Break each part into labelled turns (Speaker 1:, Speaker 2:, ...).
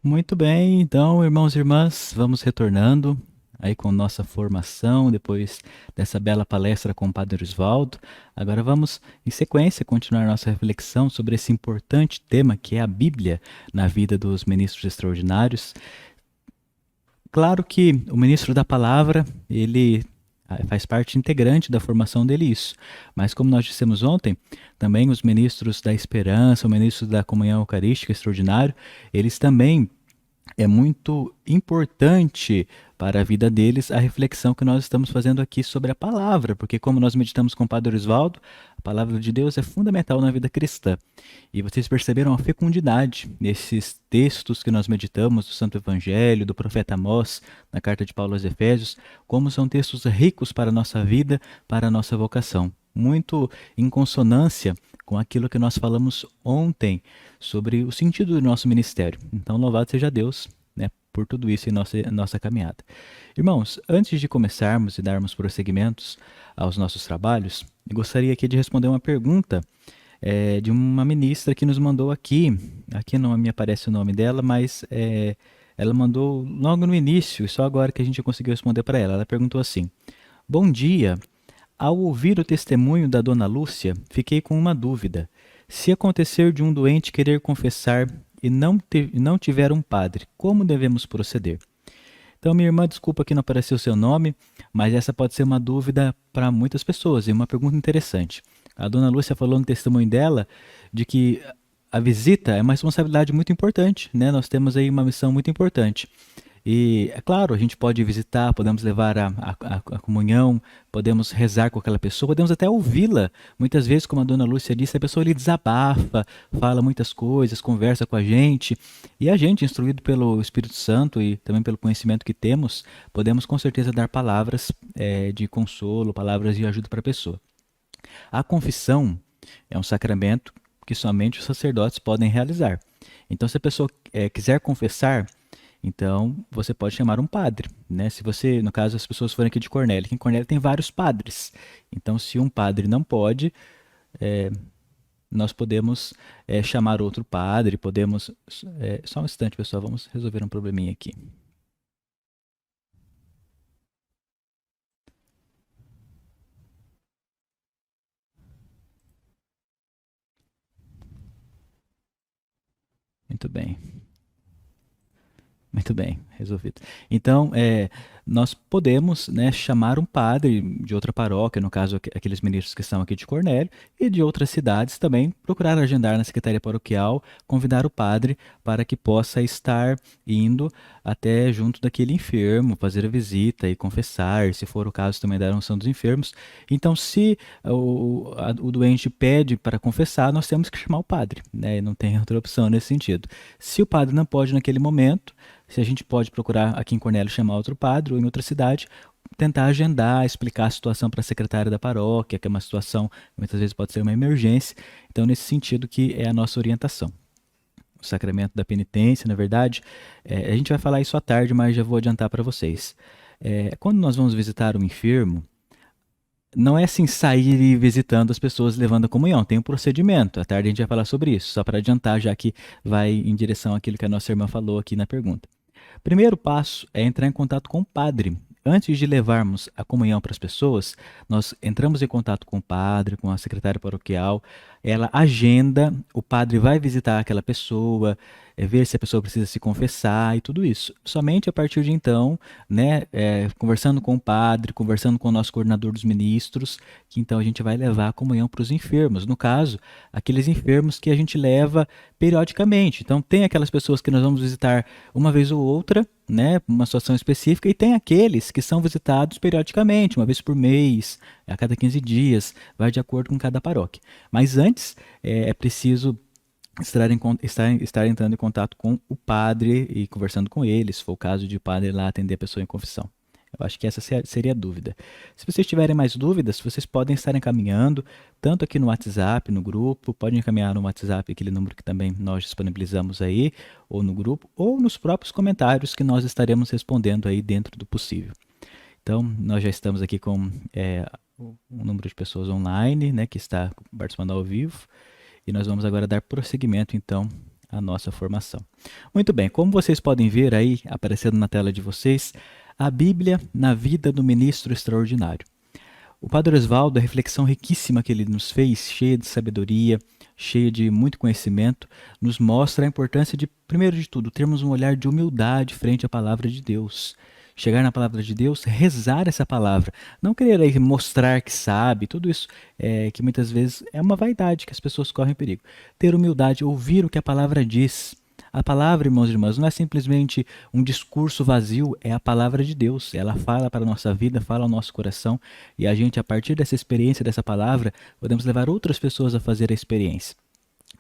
Speaker 1: Muito bem, então, irmãos e irmãs, vamos retornando aí com nossa formação, depois dessa bela palestra com o Padre Osvaldo. Agora vamos, em sequência, continuar nossa reflexão sobre esse importante tema que é a Bíblia na vida dos ministros extraordinários. Claro que o ministro da palavra, ele faz parte integrante da formação dele isso. Mas como nós dissemos ontem, também os ministros da esperança, o ministro da comunhão eucarística extraordinário, eles também é muito importante para a vida deles a reflexão que nós estamos fazendo aqui sobre a palavra, porque como nós meditamos com o Padre Osvaldo, a palavra de Deus é fundamental na vida cristã. E vocês perceberam a fecundidade nesses textos que nós meditamos do Santo Evangelho, do profeta Amós, na carta de Paulo aos Efésios, como são textos ricos para a nossa vida, para a nossa vocação. Muito em consonância com aquilo que nós falamos ontem sobre o sentido do nosso ministério. Então, louvado seja Deus, né, por tudo isso em nossa caminhada. Irmãos, antes de começarmos e darmos prosseguimentos aos nossos trabalhos, eu gostaria aqui de responder uma pergunta de uma ministra que nos mandou aqui. Aqui não me aparece o nome dela, mas ela mandou logo no início, e só agora que a gente conseguiu responder para ela. Ela perguntou assim: Bom dia. Ao ouvir o testemunho da dona Lúcia, fiquei com uma dúvida. Se acontecer de um doente querer confessar e não tiver um padre, como devemos proceder? Então, minha irmã, desculpa que não apareceu o seu nome, mas essa pode ser uma dúvida para muitas pessoas e uma pergunta interessante. A dona Lúcia falou no testemunho dela de que a visita é uma responsabilidade muito importante, né? Nós temos aí uma missão muito importante. E, é claro, a gente pode visitar, podemos levar a comunhão, podemos rezar com aquela pessoa, podemos até ouvi-la. Muitas vezes, como a dona Lúcia disse, a pessoa lhe desabafa, fala muitas coisas, conversa com a gente. E a gente, instruído pelo Espírito Santo e também pelo conhecimento que temos, podemos com certeza dar palavras de consolo, palavras de ajuda para a pessoa. A confissão é um sacramento que somente os sacerdotes podem realizar. Então, se a pessoa quiser confessar, então você pode chamar um padre, né? Se você, no caso, as pessoas forem aqui de Cornélio, aqui em Cornélio tem vários padres. Então, se um padre não pode, nós podemos chamar outro padre, podemos. Só um instante, pessoal, vamos resolver um probleminha aqui. Muito bem. Muito bem, resolvido. Então, nós podemos, né, chamar um padre de outra paróquia, no caso aqueles ministros que estão aqui de Cornélio, e de outras cidades também, procurar agendar na secretaria paroquial, convidar o padre para que possa estar indo até junto daquele enfermo, fazer a visita e confessar, se for o caso também dar a unção dos enfermos. Então, se o doente pede para confessar, nós temos que chamar o padre, né, não tem outra opção nesse sentido. Se o padre não pode naquele momento, se a gente pode procurar aqui em Cornélio chamar outro padre ou em outra cidade, tentar agendar, explicar a situação para a secretária da paróquia, que é uma situação, muitas vezes pode ser uma emergência. Então, nesse sentido que é a nossa orientação. O sacramento da penitência, na verdade, a gente vai falar isso à tarde, mas já vou adiantar para vocês. Quando nós vamos visitar um enfermo, não é assim sair e visitando as pessoas levando a comunhão, tem um procedimento. À tarde a gente vai falar sobre isso, só para adiantar, já que vai em direção àquilo que a nossa irmã falou aqui na pergunta. Primeiro passo é entrar em contato com o padre. Antes de levarmos a comunhão para as pessoas, nós entramos em contato com o padre, com a secretária paroquial, ela agenda, o padre vai visitar aquela pessoa, ver se a pessoa precisa se confessar e tudo isso. Somente a partir de então, né, conversando com o padre, conversando com o nosso coordenador dos ministros, que então a gente vai levar a comunhão para os enfermos. No caso, aqueles enfermos que a gente leva periodicamente. Então, tem aquelas pessoas que nós vamos visitar uma vez ou outra, né, uma situação específica, e tem aqueles que são visitados periodicamente, uma vez por mês, a cada 15 dias, vai de acordo com cada paróquia. Mas antes é preciso estar entrando em contato com o padre e conversando com ele, se for o caso de o padre lá atender a pessoa em confissão. Eu acho que essa seria a dúvida. Se vocês tiverem mais dúvidas, vocês podem estar encaminhando, tanto aqui no WhatsApp, no grupo, podem encaminhar no WhatsApp, aquele número que também nós disponibilizamos aí, ou no grupo, ou nos próprios comentários que nós estaremos respondendo aí dentro do possível. Então, nós já estamos aqui com um número de pessoas online, né, que está participando ao vivo, e nós vamos agora dar prosseguimento, então, a nossa formação. Muito bem, como vocês podem ver aí, aparecendo na tela de vocês, a Bíblia na vida do ministro extraordinário. O Padre Osvaldo, a reflexão riquíssima que ele nos fez, cheia de sabedoria, cheia de muito conhecimento, nos mostra a importância de, primeiro de tudo, termos um olhar de humildade frente à palavra de Deus. Chegar na palavra de Deus, rezar essa palavra. Não querer aí mostrar que sabe, tudo isso que muitas vezes é uma vaidade que as pessoas correm perigo. Ter humildade, ouvir o que a palavra diz. A palavra, irmãos e irmãs, não é simplesmente um discurso vazio, é a palavra de Deus. Ela fala para a nossa vida, fala ao nosso coração, e a gente, a partir dessa experiência, dessa palavra, podemos levar outras pessoas a fazer a experiência.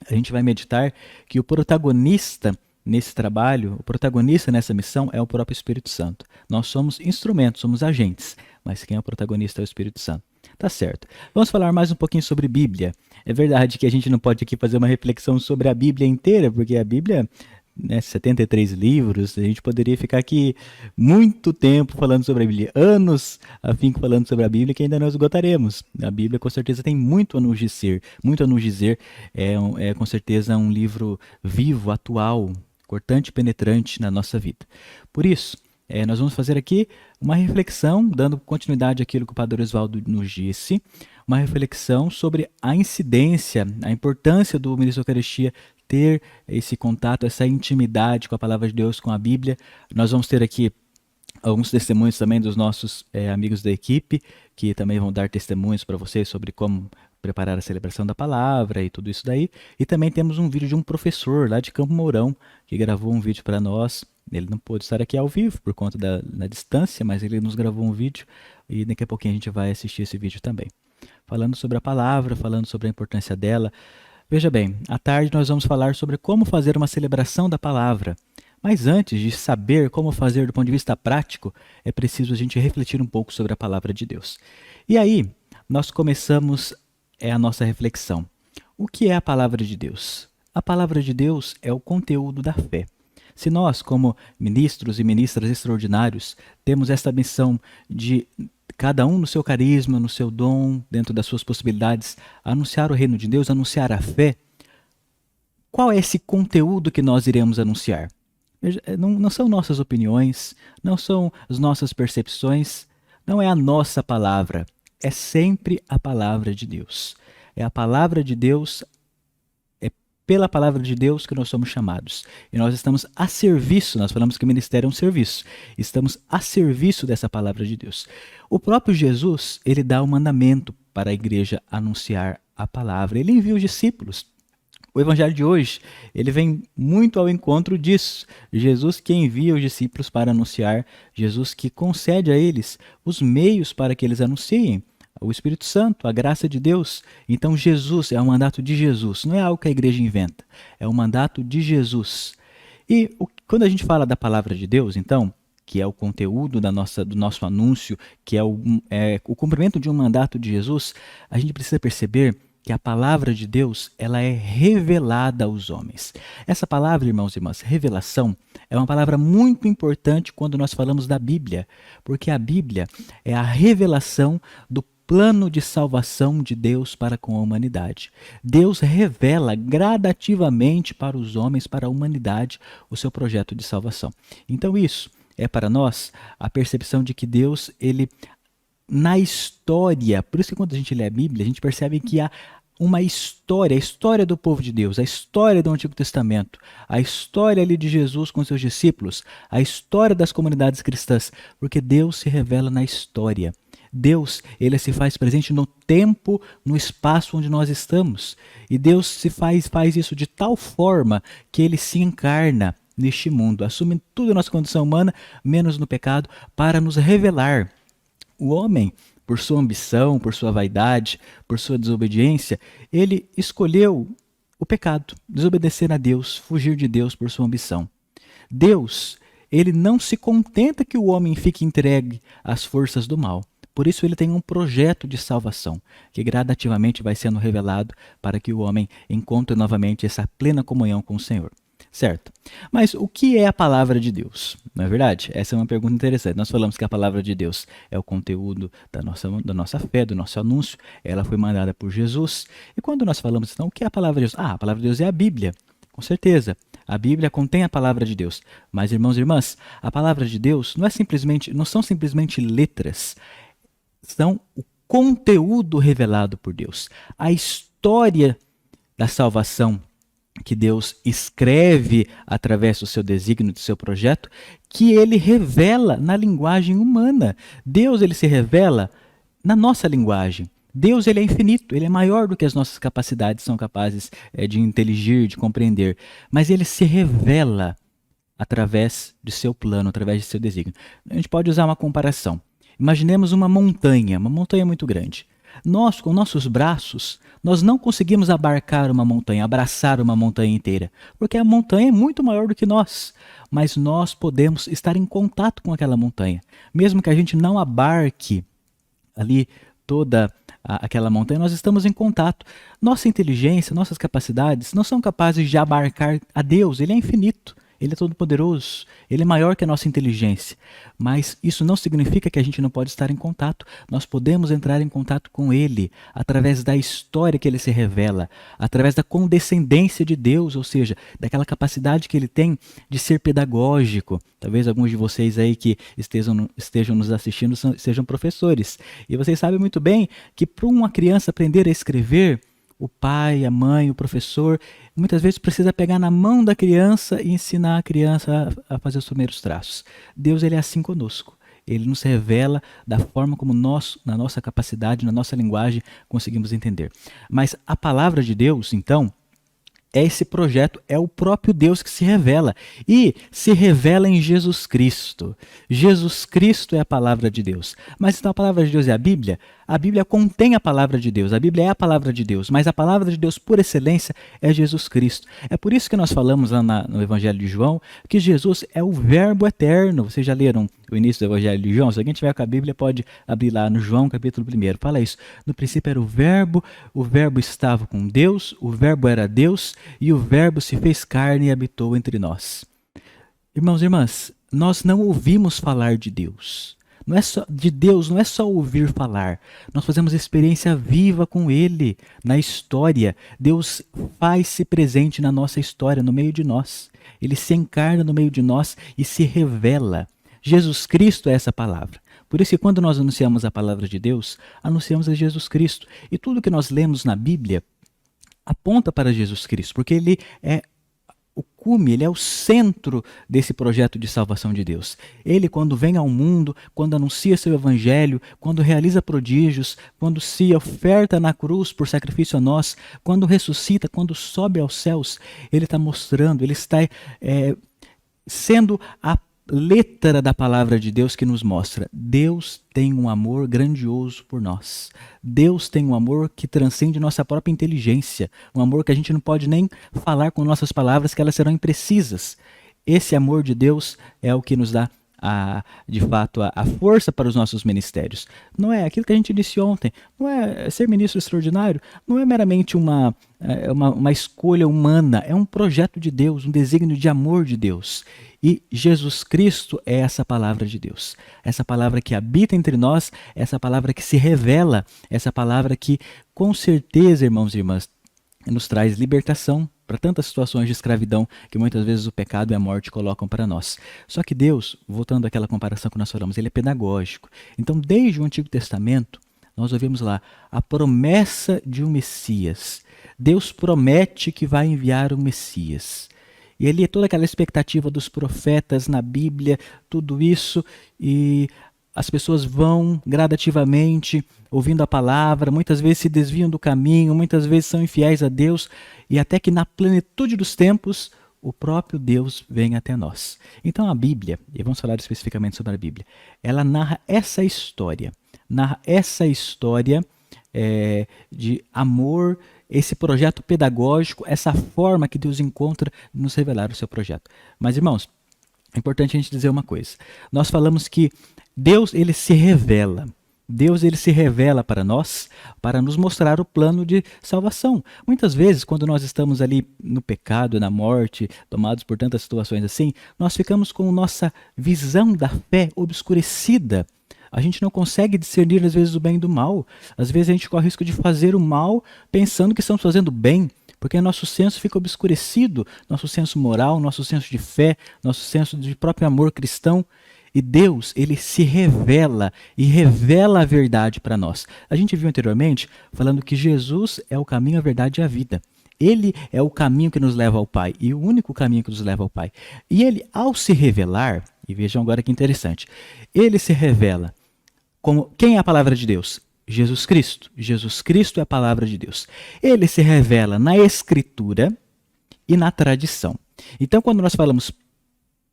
Speaker 1: A gente vai meditar que o protagonista nesse trabalho, o protagonista nessa missão é o próprio Espírito Santo. Nós somos instrumentos, somos agentes, mas quem é o protagonista é o Espírito Santo. Tá certo. Vamos falar mais um pouquinho sobre Bíblia. É verdade que a gente não pode aqui fazer uma reflexão sobre a Bíblia inteira, porque a Bíblia, 73 livros, a gente poderia ficar aqui muito tempo falando sobre a Bíblia, anos a fim falando sobre a Bíblia, que ainda não esgotaremos. A Bíblia com certeza tem muito a nos dizer, é com certeza um livro vivo, atual, cortante e penetrante na nossa vida. Por isso, nós vamos fazer aqui uma reflexão, dando continuidade àquilo que o Padre Osvaldo nos disse, uma reflexão sobre a incidência, a importância do ministro da Eucaristia ter esse contato, essa intimidade com a palavra de Deus, com a Bíblia. Nós vamos ter aqui alguns testemunhos também dos nossos amigos da equipe, que também vão dar testemunhos para vocês sobre como preparar a celebração da palavra e tudo isso daí. E também temos um vídeo de um professor lá de Campo Mourão, que gravou um vídeo para nós. Ele não pôde estar aqui ao vivo por conta da distância, mas ele nos gravou um vídeo e daqui a pouquinho a gente vai assistir esse vídeo também. Falando sobre a palavra, falando sobre a importância dela. Veja bem, à tarde nós vamos falar sobre como fazer uma celebração da palavra. Mas antes de saber como fazer do ponto de vista prático, é preciso a gente refletir um pouco sobre a palavra de Deus. E aí, nós começamos a nossa reflexão. O que é a palavra de Deus? A palavra de Deus é o conteúdo da fé. Se nós, como ministros e ministras extraordinários, temos esta missão de, cada um no seu carisma, no seu dom, dentro das suas possibilidades, anunciar o reino de Deus, anunciar a fé, qual é esse conteúdo que nós iremos anunciar? Não são nossas opiniões, não são as nossas percepções, não é a nossa palavra, é sempre a palavra de Deus. É a palavra de Deus, é pela palavra de Deus que nós somos chamados. E nós estamos a serviço, nós falamos que o ministério é um serviço, estamos a serviço dessa palavra de Deus. O próprio Jesus, ele dá o mandamento para a igreja anunciar a palavra, ele envia os discípulos. O evangelho de hoje, ele vem muito ao encontro disso. Jesus que envia os discípulos para anunciar, Jesus que concede a eles os meios para que eles anunciem. O Espírito Santo, a graça de Deus. Então Jesus é um mandato de Jesus, não é algo que a igreja inventa, é um mandato de Jesus. E quando a gente fala da palavra de Deus, então, que é o conteúdo do nosso anúncio, que é o cumprimento de um mandato de Jesus, a gente precisa perceber que a palavra de Deus, ela é revelada aos homens. Essa palavra, irmãos e irmãs, revelação, é uma palavra muito importante quando nós falamos da Bíblia, porque a Bíblia é a revelação do plano de salvação de Deus para com a humanidade. Deus revela gradativamente para os homens, para a humanidade, o seu projeto de salvação. Então isso é para nós a percepção de que Deus, ele na história, por isso que quando a gente lê a Bíblia, a gente percebe que há uma história, a história do povo de Deus, a história do Antigo Testamento, a história ali de Jesus com seus discípulos, a história das comunidades cristãs, porque Deus se revela na história. Deus, ele se faz presente no tempo, no espaço onde nós estamos. E Deus faz isso de tal forma que ele se encarna neste mundo, assume tudo a nossa condição humana, menos no pecado, para nos revelar. O homem, por sua ambição, por sua vaidade, por sua desobediência, ele escolheu o pecado, desobedecer a Deus, fugir de Deus por sua ambição. Deus, ele não se contenta que o homem fique entregue às forças do mal. Por isso ele tem um projeto de salvação, que gradativamente vai sendo revelado para que o homem encontre novamente essa plena comunhão com o Senhor. Certo? Mas o que é a palavra de Deus? Não é verdade? Essa é uma pergunta interessante. Nós falamos que a palavra de Deus é o conteúdo da nossa fé, do nosso anúncio. Ela foi mandada por Jesus. E quando nós falamos, então, o que é a palavra de Deus? A palavra de Deus é a Bíblia. Com certeza, a Bíblia contém a palavra de Deus. Mas, irmãos e irmãs, a palavra de Deus não são simplesmente letras, são o conteúdo revelado por Deus. A história da salvação que Deus escreve através do seu desígnio, do seu projeto, que ele revela na linguagem humana. Deus, ele se revela na nossa linguagem. Deus, ele é infinito, ele é maior do que as nossas capacidades são capazes de inteligir, de compreender. Mas ele se revela através de seu plano, através de seu desígnio. A gente pode usar uma comparação. Imaginemos uma montanha muito grande. Nós, com nossos braços, nós não conseguimos abarcar uma montanha, abraçar uma montanha inteira, porque a montanha é muito maior do que nós. Mas nós podemos estar em contato com aquela montanha. Mesmo que a gente não abarque ali toda aquela montanha, nós estamos em contato. Nossa inteligência, nossas capacidades não são capazes de abarcar a Deus, ele é infinito. Ele é todo-poderoso, ele é maior que a nossa inteligência. Mas isso não significa que a gente não pode estar em contato. Nós podemos entrar em contato com ele através da história que ele se revela, através da condescendência de Deus, ou seja, daquela capacidade que ele tem de ser pedagógico. Talvez alguns de vocês aí que estejam nos assistindo sejam professores. E vocês sabem muito bem que para uma criança aprender a escrever, o pai, a mãe, o professor, muitas vezes precisa pegar na mão da criança e ensinar a criança a fazer os primeiros traços. Deus, ele é assim conosco. Ele nos revela da forma como nós, na nossa capacidade, na nossa linguagem, conseguimos entender. Mas a palavra de Deus, então, é esse projeto, é o próprio Deus que se revela. E se revela em Jesus Cristo. Jesus Cristo é a palavra de Deus. Mas então a palavra de Deus é a Bíblia? A Bíblia contém a palavra de Deus. A Bíblia é a palavra de Deus. Mas a palavra de Deus, por excelência, é Jesus Cristo. É por isso que nós falamos lá no Evangelho de João que Jesus é o Verbo eterno. Vocês já leram o início do Evangelho de João? Se alguém tiver com a Bíblia, pode abrir lá no João, capítulo 1. Fala isso. No princípio era o Verbo estava com Deus, o Verbo era Deus, e o Verbo se fez carne e habitou entre nós. Irmãos e irmãs, nós não ouvimos falar de Deus. Não é só de Deus, não é só ouvir falar. Nós fazemos experiência viva com Ele na história. Deus faz-se presente na nossa história, no meio de nós. Ele se encarna no meio de nós e se revela. Jesus Cristo é essa palavra. Por isso que quando nós anunciamos a palavra de Deus, anunciamos a Jesus Cristo. E tudo que nós lemos na Bíblia aponta para Jesus Cristo, porque ele é o cume, ele é o centro desse projeto de salvação de Deus. Ele, quando vem ao mundo, quando anuncia seu evangelho, quando realiza prodígios, quando se oferta na cruz por sacrifício a nós, quando ressuscita, quando sobe aos céus, ele está mostrando, ele está sendo a letra da palavra de Deus que nos mostra: Deus tem um amor grandioso por nós. Deus tem um amor que transcende nossa própria inteligência, um amor que a gente não pode nem falar com nossas palavras, que elas serão imprecisas. Esse amor de Deus é o que nos dá de fato a força para os nossos ministérios. Não é aquilo que a gente disse ontem, não é ser ministro extraordinário, não é meramente uma escolha humana, é um projeto de Deus, um desígnio de amor de Deus. E Jesus Cristo é essa palavra de Deus, essa palavra que habita entre nós, essa palavra que se revela, essa palavra que, com certeza, irmãos e irmãs, nos traz libertação para tantas situações de escravidão que muitas vezes o pecado e a morte colocam para nós. Só que Deus, voltando àquela comparação que nós falamos, ele é pedagógico. Então, desde o Antigo Testamento, nós ouvimos lá a promessa de um Messias. Deus promete que vai enviar um Messias. E ali é toda aquela expectativa dos profetas na Bíblia, tudo isso, e as pessoas vão gradativamente ouvindo a palavra, muitas vezes se desviam do caminho, muitas vezes são infiéis a Deus, e até que na plenitude dos tempos, o próprio Deus vem até nós. Então a Bíblia, e vamos falar especificamente sobre a Bíblia, ela narra essa história de amor, esse projeto pedagógico, essa forma que Deus encontra de nos revelar o seu projeto. Mas, irmãos, é importante a gente dizer uma coisa. Nós falamos que Deus, ele se revela. Deus, ele se revela para nós, para nos mostrar o plano de salvação. Muitas vezes, quando nós estamos ali no pecado, na morte, tomados por tantas situações assim, nós ficamos com nossa visão da fé obscurecida. A gente não consegue discernir, às vezes, o bem do mal. Às vezes a gente corre o risco de fazer o mal pensando que estamos fazendo bem, porque nosso senso fica obscurecido, nosso senso moral, nosso senso de fé, nosso senso de próprio amor cristão. E Deus, ele se revela e revela a verdade para nós. A gente viu anteriormente falando que Jesus é o caminho, a verdade e a vida. Ele é o caminho que nos leva ao Pai e o único caminho que nos leva ao Pai. E ele, ao se revelar, e vejam agora que interessante, ele se revela como quem é a palavra de Deus? Jesus Cristo. Jesus Cristo é a palavra de Deus. Ele se revela na Escritura e na tradição. Então, quando nós falamos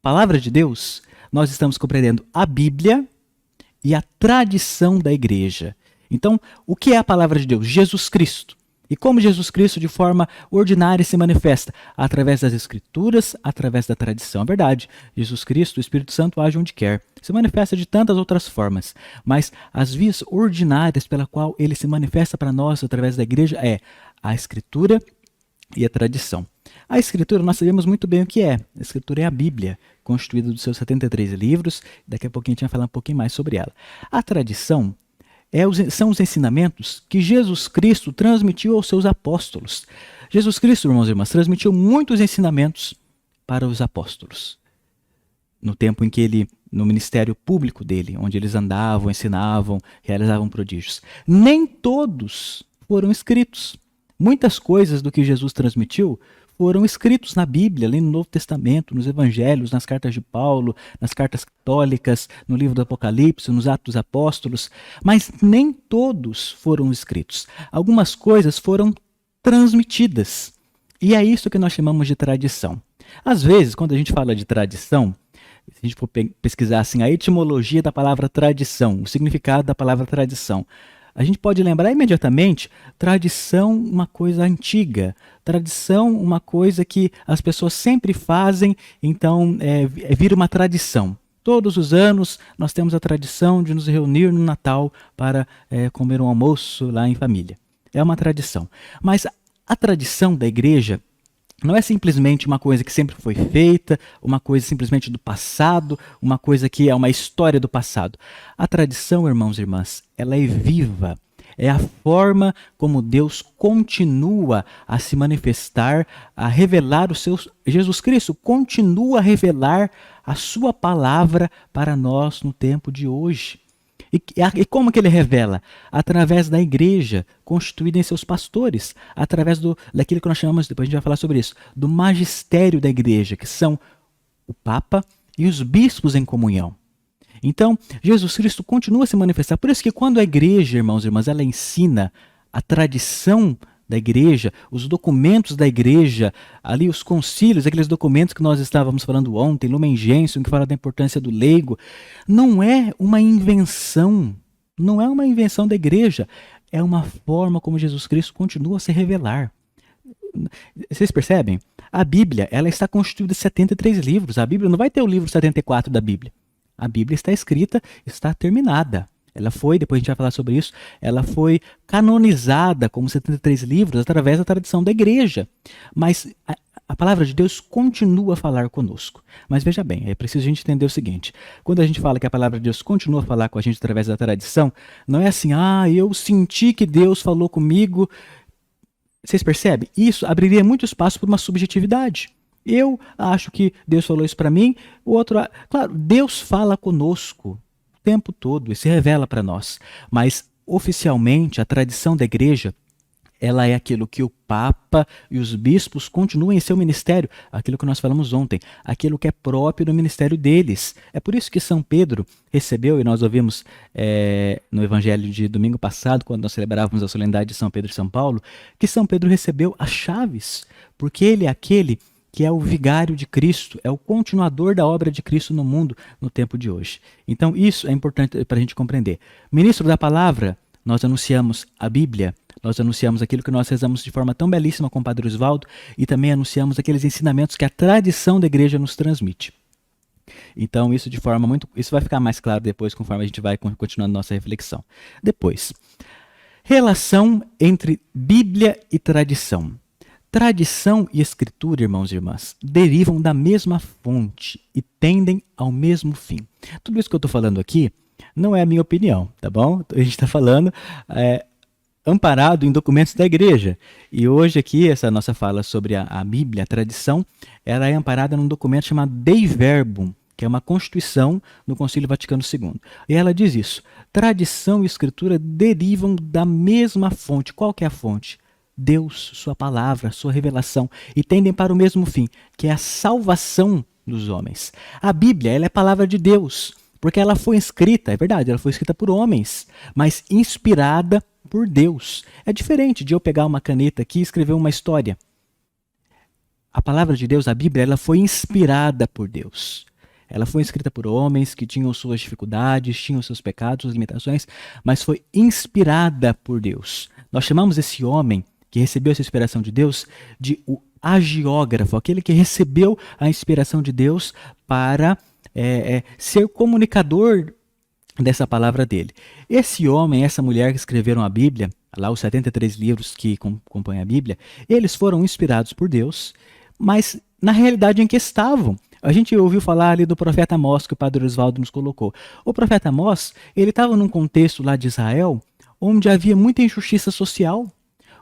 Speaker 1: palavra de Deus, nós estamos compreendendo a Bíblia e a tradição da igreja. Então, o que é a palavra de Deus? Jesus Cristo. E como Jesus Cristo, de forma ordinária, se manifesta? Através das Escrituras, através da tradição. É verdade, Jesus Cristo, o Espírito Santo, age onde quer. Se manifesta de tantas outras formas. Mas as vias ordinárias pela qual ele se manifesta para nós, através da igreja, é a Escritura e a tradição. A Escritura, nós sabemos muito bem o que é. A Escritura é a Bíblia, constituída dos seus 73 livros. Daqui a pouquinho a gente vai falar um pouquinho mais sobre ela. A tradição são os ensinamentos que Jesus Cristo transmitiu aos seus apóstolos. Jesus Cristo, irmãos e irmãs, transmitiu muitos ensinamentos para os apóstolos. No tempo em que ele, no ministério público dele, onde eles andavam, ensinavam, realizavam prodígios. Nem todos foram escritos. Muitas coisas do que Jesus transmitiu foram escritos na Bíblia, ali no Novo Testamento, nos Evangelhos, nas cartas de Paulo, nas cartas católicas, no livro do Apocalipse, nos Atos dos Apóstolos, mas nem todos foram escritos. Algumas coisas foram transmitidas. E é isso que nós chamamos de tradição. Às vezes, quando a gente fala de tradição, se a gente for pesquisar assim, a etimologia da palavra tradição, o significado da palavra tradição, a gente pode lembrar imediatamente tradição, uma coisa antiga, tradição, uma coisa que as pessoas sempre fazem, então vira uma tradição. Todos os anos nós temos a tradição de nos reunir no Natal para comer um almoço lá em família. É uma tradição. Mas a tradição da igreja não é simplesmente uma coisa que sempre foi feita, uma coisa simplesmente do passado, uma coisa que é uma história do passado. A tradição, irmãos e irmãs, ela é viva. É a forma como Deus continua a se manifestar, a revelar os seus... Jesus Cristo continua a revelar a sua palavra para nós no tempo de hoje. E como que ele revela? Através da igreja, constituída em seus pastores, através daquilo que nós chamamos, depois a gente vai falar sobre isso, do magistério da igreja, que são o Papa e os bispos em comunhão. Então, Jesus Cristo continua a se manifestar. Por isso que quando a igreja, irmãos e irmãs, ela ensina a tradição da igreja, os documentos da igreja, ali os concílios, aqueles documentos que nós estávamos falando ontem, Lumen Gentium, que fala da importância do leigo, não é uma invenção, não é uma invenção da igreja, é uma forma como Jesus Cristo continua a se revelar. Vocês percebem? A Bíblia, ela está constituída de 73 livros, a Bíblia não vai ter o livro 74 da Bíblia. A Bíblia está escrita, está terminada. Ela foi, depois a gente vai falar sobre isso, ela foi canonizada como 73 livros através da tradição da igreja. Mas a palavra de Deus continua a falar conosco. Mas veja bem, é preciso a gente entender o seguinte. Quando a gente fala que a palavra de Deus continua a falar com a gente através da tradição, não é assim, eu senti que Deus falou comigo. Vocês percebem? Isso abriria muito espaço para uma subjetividade. Eu acho que Deus falou isso para mim, o outro... Claro, Deus fala conosco o tempo todo e se revela para nós. Mas, oficialmente, a tradição da igreja, ela é aquilo que o Papa e os bispos continuam em seu ministério, aquilo que nós falamos ontem, aquilo que é próprio do ministério deles. É por isso que São Pedro recebeu, e nós ouvimos no Evangelho de domingo passado, quando nós celebrávamos a solenidade de São Pedro e São Paulo, que São Pedro recebeu as chaves, porque ele é aquele que é o vigário de Cristo, é o continuador da obra de Cristo no mundo no tempo de hoje. Então isso é importante para a gente compreender. Ministro da Palavra, nós anunciamos a Bíblia, nós anunciamos aquilo que nós rezamos de forma tão belíssima com o Padre Osvaldo e também anunciamos aqueles ensinamentos que a tradição da igreja nos transmite. Então isso isso vai ficar mais claro depois conforme a gente vai continuando nossa reflexão. Depois, relação entre Bíblia e tradição. Tradição e escritura, irmãos e irmãs, derivam da mesma fonte e tendem ao mesmo fim. Tudo isso que eu estou falando aqui não é a minha opinião, tá bom? A gente está falando amparado em documentos da igreja. E hoje aqui, essa nossa fala sobre a Bíblia, a tradição, ela é amparada num documento chamado Dei Verbum, que é uma constituição no Concílio Vaticano II. E ela diz isso: tradição e escritura derivam da mesma fonte. Qual que é a fonte? Deus, sua palavra, sua revelação, e tendem para o mesmo fim, que é a salvação dos homens. A Bíblia, ela é a palavra de Deus, porque ela foi escrita, é verdade, ela foi escrita por homens, mas inspirada por Deus. É diferente de eu pegar uma caneta aqui e escrever uma história. A palavra de Deus, a Bíblia, ela foi inspirada por Deus. Ela foi escrita por homens que tinham suas dificuldades, tinham seus pecados, suas limitações, mas foi inspirada por Deus. Nós chamamos esse homem que recebeu essa inspiração de Deus de o agiógrafo, aquele que recebeu a inspiração de Deus para ser comunicador dessa palavra dele. Esse homem, essa mulher que escreveram a Bíblia, lá os 73 livros que compõem a Bíblia, eles foram inspirados por Deus, mas na realidade em que estavam. A gente ouviu falar ali do profeta Amós, que o padre Oswaldo nos colocou. O profeta Amós, ele estava num contexto lá de Israel, onde havia muita injustiça social,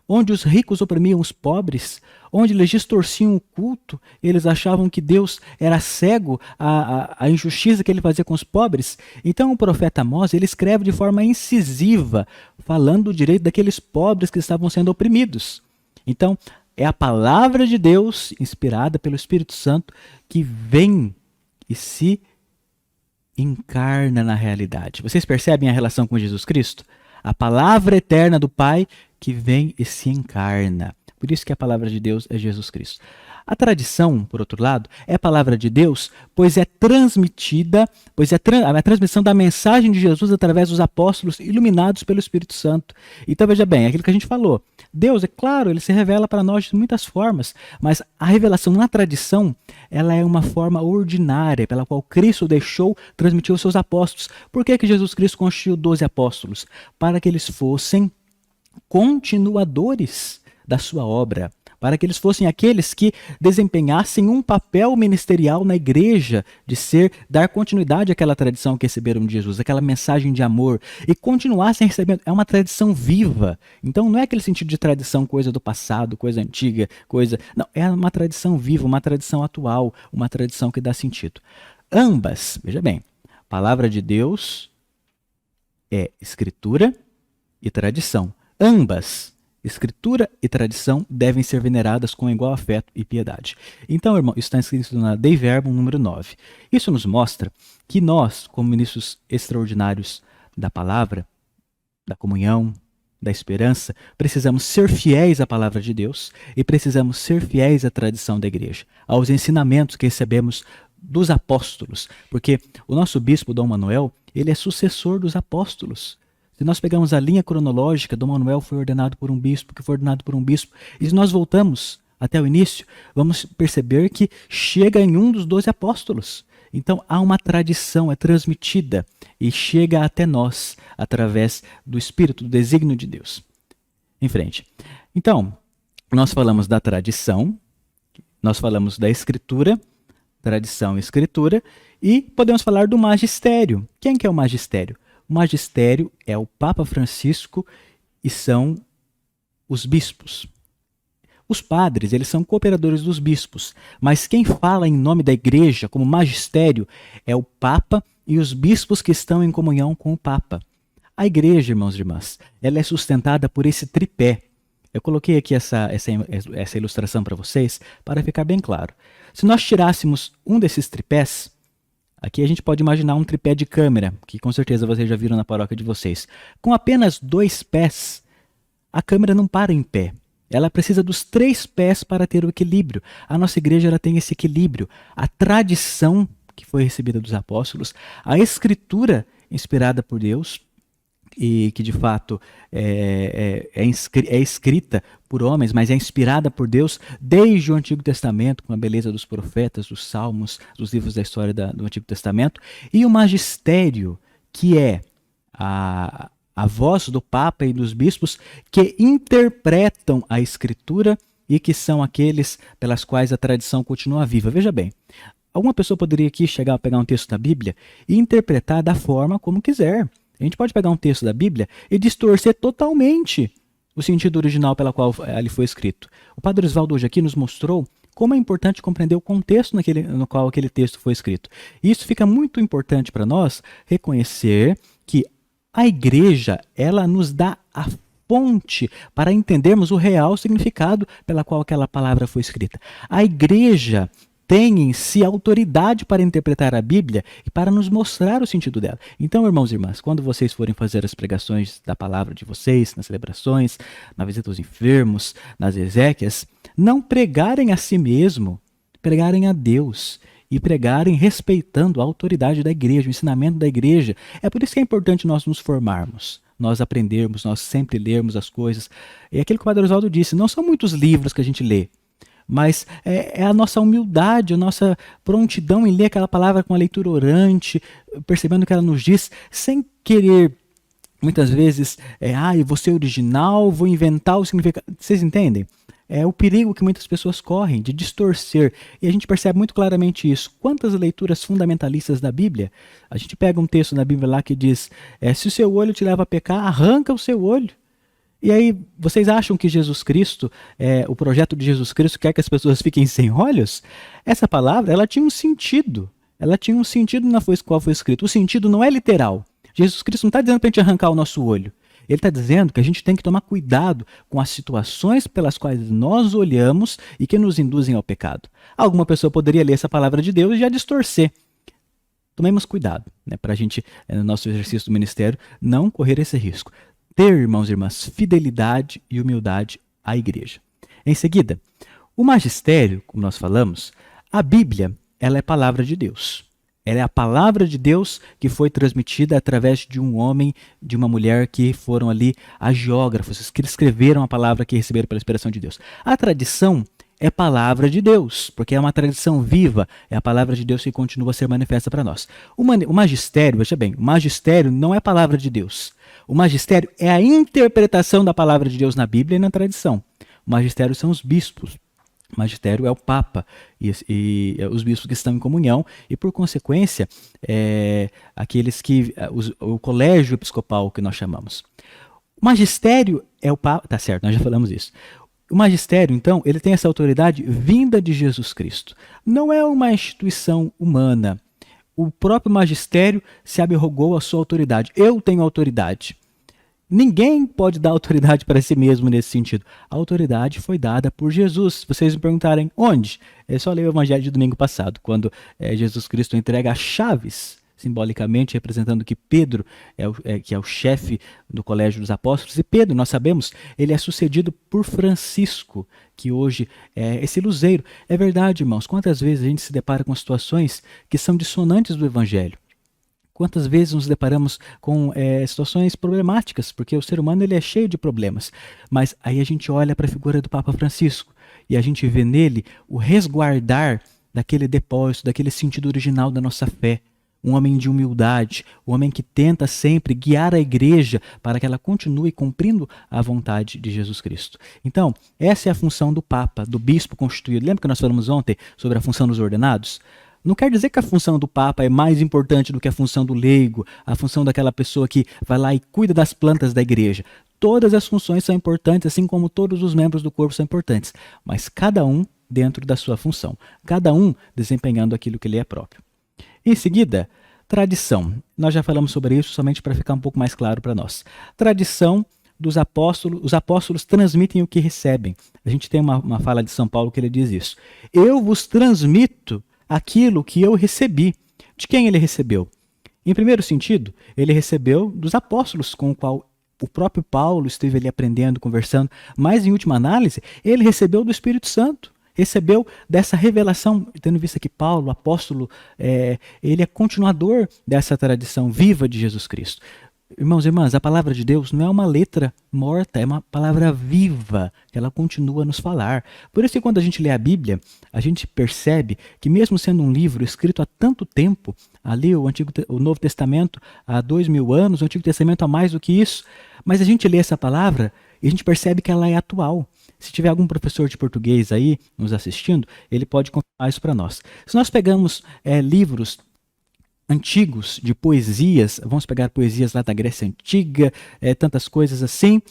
Speaker 1: onde os ricos oprimiam os pobres, onde eles distorciam o culto, eles achavam que Deus era cego à injustiça que ele fazia com os pobres. Então o profeta Amós, ele escreve de forma incisiva, falando do direito daqueles pobres que estavam sendo oprimidos. Então, é a palavra de Deus, inspirada pelo Espírito Santo, que vem e se encarna na realidade. Vocês percebem a relação com Jesus Cristo? A palavra eterna do Pai que vem e se encarna. Por isso que a palavra de Deus é Jesus Cristo. A tradição, por outro lado, é a palavra de Deus, pois é transmitida, a transmissão da mensagem de Jesus através dos apóstolos iluminados pelo Espírito Santo. Então veja bem, aquilo que a gente falou. Deus, é claro, ele se revela para nós de muitas formas, mas a revelação na tradição, ela é uma forma ordinária pela qual Cristo deixou transmitir aos seus apóstolos. Por que Jesus Cristo constituiu 12 apóstolos? Para que eles fossem continuadores da sua obra, para que eles fossem aqueles que desempenhassem um papel ministerial na igreja, de dar continuidade àquela tradição que receberam de Jesus, aquela mensagem de amor, e continuassem recebendo. É uma tradição viva. Então não é aquele sentido de tradição, coisa do passado, coisa antiga, coisa... Não, é uma tradição viva, uma tradição atual, uma tradição que dá sentido. Ambas, veja bem, a palavra de Deus é escritura e tradição. Ambas, escritura e tradição, devem ser veneradas com igual afeto e piedade. Então, irmão, isso está escrito na Dei Verbum número 9. Isso nos mostra que nós, como ministros extraordinários da palavra, da comunhão, da esperança, precisamos ser fiéis à palavra de Deus e precisamos ser fiéis à tradição da igreja, aos ensinamentos que recebemos dos apóstolos, porque o nosso bispo Dom Manuel, ele é sucessor dos apóstolos. Se nós pegarmos a linha cronológica, Dom Manuel foi ordenado por um bispo, que foi ordenado por um bispo, e se nós voltamos até o início, vamos perceber que chega em um dos 12 apóstolos. Então há uma tradição, é transmitida e chega até nós através do Espírito, do desígnio de Deus. Em frente. Então, nós falamos da tradição, nós falamos da escritura, tradição e escritura, e podemos falar do magistério. Quem que é o magistério? O magistério é o Papa Francisco e são os bispos. Os padres, eles são cooperadores dos bispos, mas quem fala em nome da igreja como magistério é o Papa e os bispos que estão em comunhão com o Papa. A igreja, irmãos e irmãs, ela é sustentada por esse tripé. Eu coloquei aqui essa ilustração para vocês para ficar bem claro. Se nós tirássemos um desses tripés, aqui a gente pode imaginar um tripé de câmera, que com certeza vocês já viram na paróquia de vocês. Com apenas 2 pés, a câmera não para em pé. Ela precisa dos 3 pés para ter o equilíbrio. A nossa igreja ela tem esse equilíbrio. A tradição que foi recebida dos apóstolos, a escritura inspirada por Deus, e que de fato é escrita por homens, mas é inspirada por Deus desde o Antigo Testamento, com a beleza dos profetas, dos salmos, dos livros da história do Antigo Testamento, e o magistério, que é a voz do Papa e dos bispos que interpretam a Escritura e que são aqueles pelas quais a tradição continua viva. Veja bem, alguma pessoa poderia aqui chegar a pegar um texto da Bíblia e interpretar da forma como quiser. A gente pode pegar um texto da Bíblia e distorcer totalmente o sentido original pela qual ele foi escrito. O Padre Osvaldo hoje aqui nos mostrou como é importante compreender o contexto no qual aquele texto foi escrito. E isso fica muito importante para nós reconhecer que a igreja, ela nos dá a fonte para entendermos o real significado pela qual aquela palavra foi escrita. A igreja tem em si autoridade para interpretar a Bíblia e para nos mostrar o sentido dela. Então, irmãos e irmãs, quando vocês forem fazer as pregações da palavra de vocês, nas celebrações, na visita aos enfermos, nas exéquias, não pregarem a si mesmo, pregarem a Deus e pregarem respeitando a autoridade da igreja, o ensinamento da igreja. É por isso que é importante nós nos formarmos, nós aprendermos, nós sempre lermos as coisas. É aquilo que o Padre Osvaldo disse, não são muitos livros que a gente lê, mas é a nossa humildade, a nossa prontidão em ler aquela palavra com a leitura orante, percebendo o que ela nos diz, sem querer, muitas vezes, eu vou ser original, vou inventar o significado. Vocês entendem? É o perigo que muitas pessoas correm de distorcer. E a gente percebe muito claramente isso. Quantas leituras fundamentalistas da Bíblia? A gente pega um texto na Bíblia lá que diz, se o seu olho te leva a pecar, arranca o seu olho. E aí, vocês acham que Jesus Cristo, o projeto de Jesus Cristo quer que as pessoas fiquem sem olhos? Essa palavra, ela tinha um sentido. Ela tinha um sentido na qual foi escrito. O sentido não é literal. Jesus Cristo não está dizendo para a gente arrancar o nosso olho. Ele está dizendo que a gente tem que tomar cuidado com as situações pelas quais nós olhamos e que nos induzem ao pecado. Alguma pessoa poderia ler essa palavra de Deus e já distorcer. Tomemos cuidado, né, para a gente, no nosso exercício do ministério, não correr esse risco. Ter, irmãos e irmãs, fidelidade e humildade à igreja. Em seguida, o magistério, como nós falamos, a Bíblia, ela é palavra de Deus. Ela é a palavra de Deus que foi transmitida através de um homem, de uma mulher que foram ali agiógrafos, que escreveram a palavra que receberam pela inspiração de Deus. A tradição é palavra de Deus, porque é uma tradição viva, é a palavra de Deus que continua a ser manifesta para nós. O magistério, veja bem, o magistério não é palavra de Deus. O magistério é a interpretação da palavra de Deus na Bíblia e na tradição. O magistério são os bispos. O magistério é o Papa e os bispos que estão em comunhão e, por consequência, aqueles que o colégio episcopal que nós chamamos. O magistério é o Papa, tá certo, nós já falamos isso. O magistério, então, ele tem essa autoridade vinda de Jesus Cristo. Não é uma instituição humana. O próprio magistério se abrogou a sua autoridade. Eu tenho autoridade. Ninguém pode dar autoridade para si mesmo nesse sentido. A autoridade foi dada por Jesus. Se vocês me perguntarem onde, é só ler o Evangelho de domingo passado, quando Jesus Cristo entrega as chaves, simbolicamente representando que Pedro que é o chefe do Colégio dos Apóstolos. E Pedro, nós sabemos, ele é sucedido por Francisco, que hoje é esse luzeiro. É verdade, irmãos, quantas vezes a gente se depara com situações que são dissonantes do Evangelho? Quantas vezes nos deparamos com situações problemáticas, porque o ser humano ele é cheio de problemas. Mas aí a gente olha para a figura do Papa Francisco e a gente vê nele o resguardar daquele depósito, daquele sentido original da nossa fé. Um homem de humildade, um homem que tenta sempre guiar a igreja para que ela continue cumprindo a vontade de Jesus Cristo. Então, essa é a função do Papa, do bispo constituído. Lembra que nós falamos ontem sobre a função dos ordenados? Não quer dizer que a função do Papa é mais importante do que a função do leigo, a função daquela pessoa que vai lá e cuida das plantas da igreja. Todas as funções são importantes, assim como todos os membros do corpo são importantes, mas cada um dentro da sua função, cada um desempenhando aquilo que lhe é próprio. Em seguida, tradição. Nós já falamos sobre isso somente para ficar um pouco mais claro para nós. Tradição dos apóstolos, os apóstolos transmitem o que recebem. A gente tem uma fala de São Paulo que ele diz isso. Eu vos transmito aquilo que eu recebi. De quem ele recebeu? Em primeiro sentido, ele recebeu dos apóstolos com o qual o próprio Paulo esteve ali aprendendo, conversando, mas em última análise, ele recebeu do Espírito Santo. Recebeu dessa revelação, tendo visto que Paulo, apóstolo, ele é continuador dessa tradição viva de Jesus Cristo. Irmãos e irmãs, a palavra de Deus não é uma letra morta, é uma palavra viva, que ela continua a nos falar. Por isso que quando a gente lê a Bíblia, a gente percebe que mesmo sendo um livro escrito há tanto tempo, ali o Novo Testamento há 2000 anos, o Antigo Testamento há mais do que isso, mas a gente lê essa palavra e a gente percebe que ela é atual. Se tiver algum professor de português aí nos assistindo, ele pode confirmar isso para nós. Se nós pegamos livros antigos de poesias, vamos pegar poesias lá da Grécia Antiga, tantas coisas assim,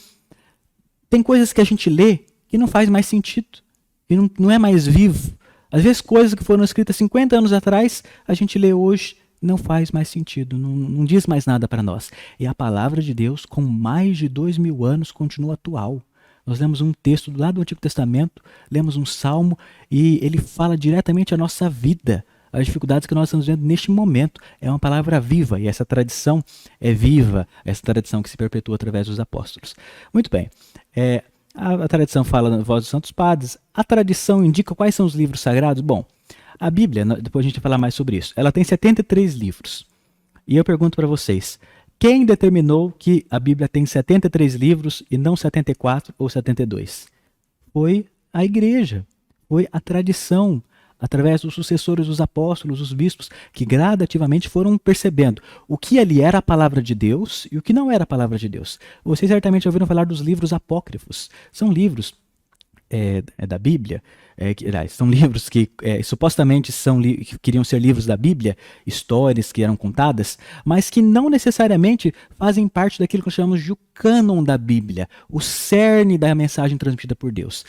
Speaker 1: Tem coisas que a gente lê que não faz mais sentido, que não é mais vivo. Às vezes coisas que foram escritas 50 anos atrás, a gente lê hoje, não faz mais sentido, não diz mais nada para nós. E a palavra de Deus, com mais de 2000 anos, continua atual. Nós lemos um texto lá do Antigo Testamento, lemos um salmo e ele fala diretamente à nossa vida, as dificuldades que nós estamos vendo neste momento. É uma palavra viva e essa tradição é viva, essa tradição que se perpetua através dos apóstolos. Muito bem, a tradição fala na voz dos santos padres, a tradição indica quais são os livros sagrados? Bom, a Bíblia, depois a gente vai falar mais sobre isso, ela tem 73 livros. E eu pergunto para vocês, quem determinou que a Bíblia tem 73 livros e não 74 ou 72? Foi a igreja, foi a tradição, através dos sucessores dos apóstolos, os bispos, que gradativamente foram percebendo o que ali era a palavra de Deus e o que não era a palavra de Deus. Vocês certamente ouviram falar dos livros apócrifos. São livros da Bíblia, são livros que supostamente que queriam ser livros da Bíblia, histórias que eram contadas, mas que não necessariamente fazem parte daquilo que nós chamamos de o cânon da Bíblia, o cerne da mensagem transmitida por Deus.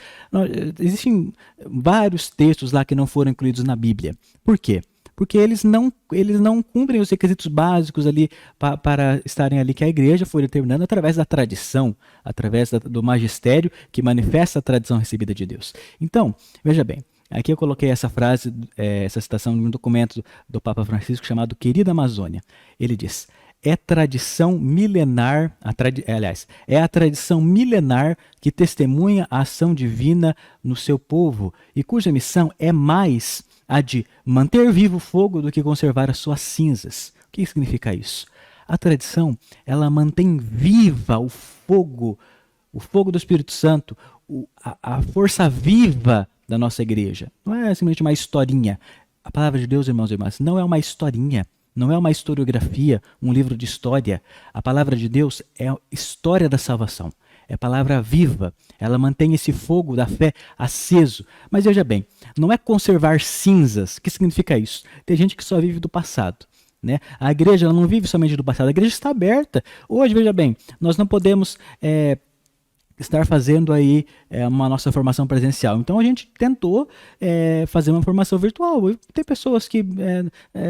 Speaker 1: Existem vários textos lá que não foram incluídos na Bíblia. Por quê? Porque eles não cumprem os requisitos básicos ali para estarem ali, que a igreja foi determinando através da tradição, através do magistério que manifesta a tradição recebida de Deus. Então, veja bem, aqui eu coloquei essa frase, essa citação de um documento do Papa Francisco chamado Querida Amazônia. Ele diz: é tradição milenar, é a tradição milenar que testemunha a ação divina no seu povo e cuja missão é mais a de manter vivo o fogo do que conservar as suas cinzas. O que significa isso? A tradição, ela mantém viva o fogo do Espírito Santo, a força viva da nossa igreja. Não é simplesmente uma historinha. A palavra de Deus, irmãos e irmãs, não é uma historinha, não é uma historiografia, um livro de história. A palavra de Deus é a história da salvação. É palavra viva, ela mantém esse fogo da fé aceso. Mas veja bem, não é conservar cinzas. O que significa isso? Tem gente que só vive do passado, né? A igreja ela não vive somente do passado, a igreja está aberta. Hoje, veja bem, nós não podemos estar fazendo aí uma nossa formação presencial. Então a gente tentou fazer uma formação virtual. Tem pessoas que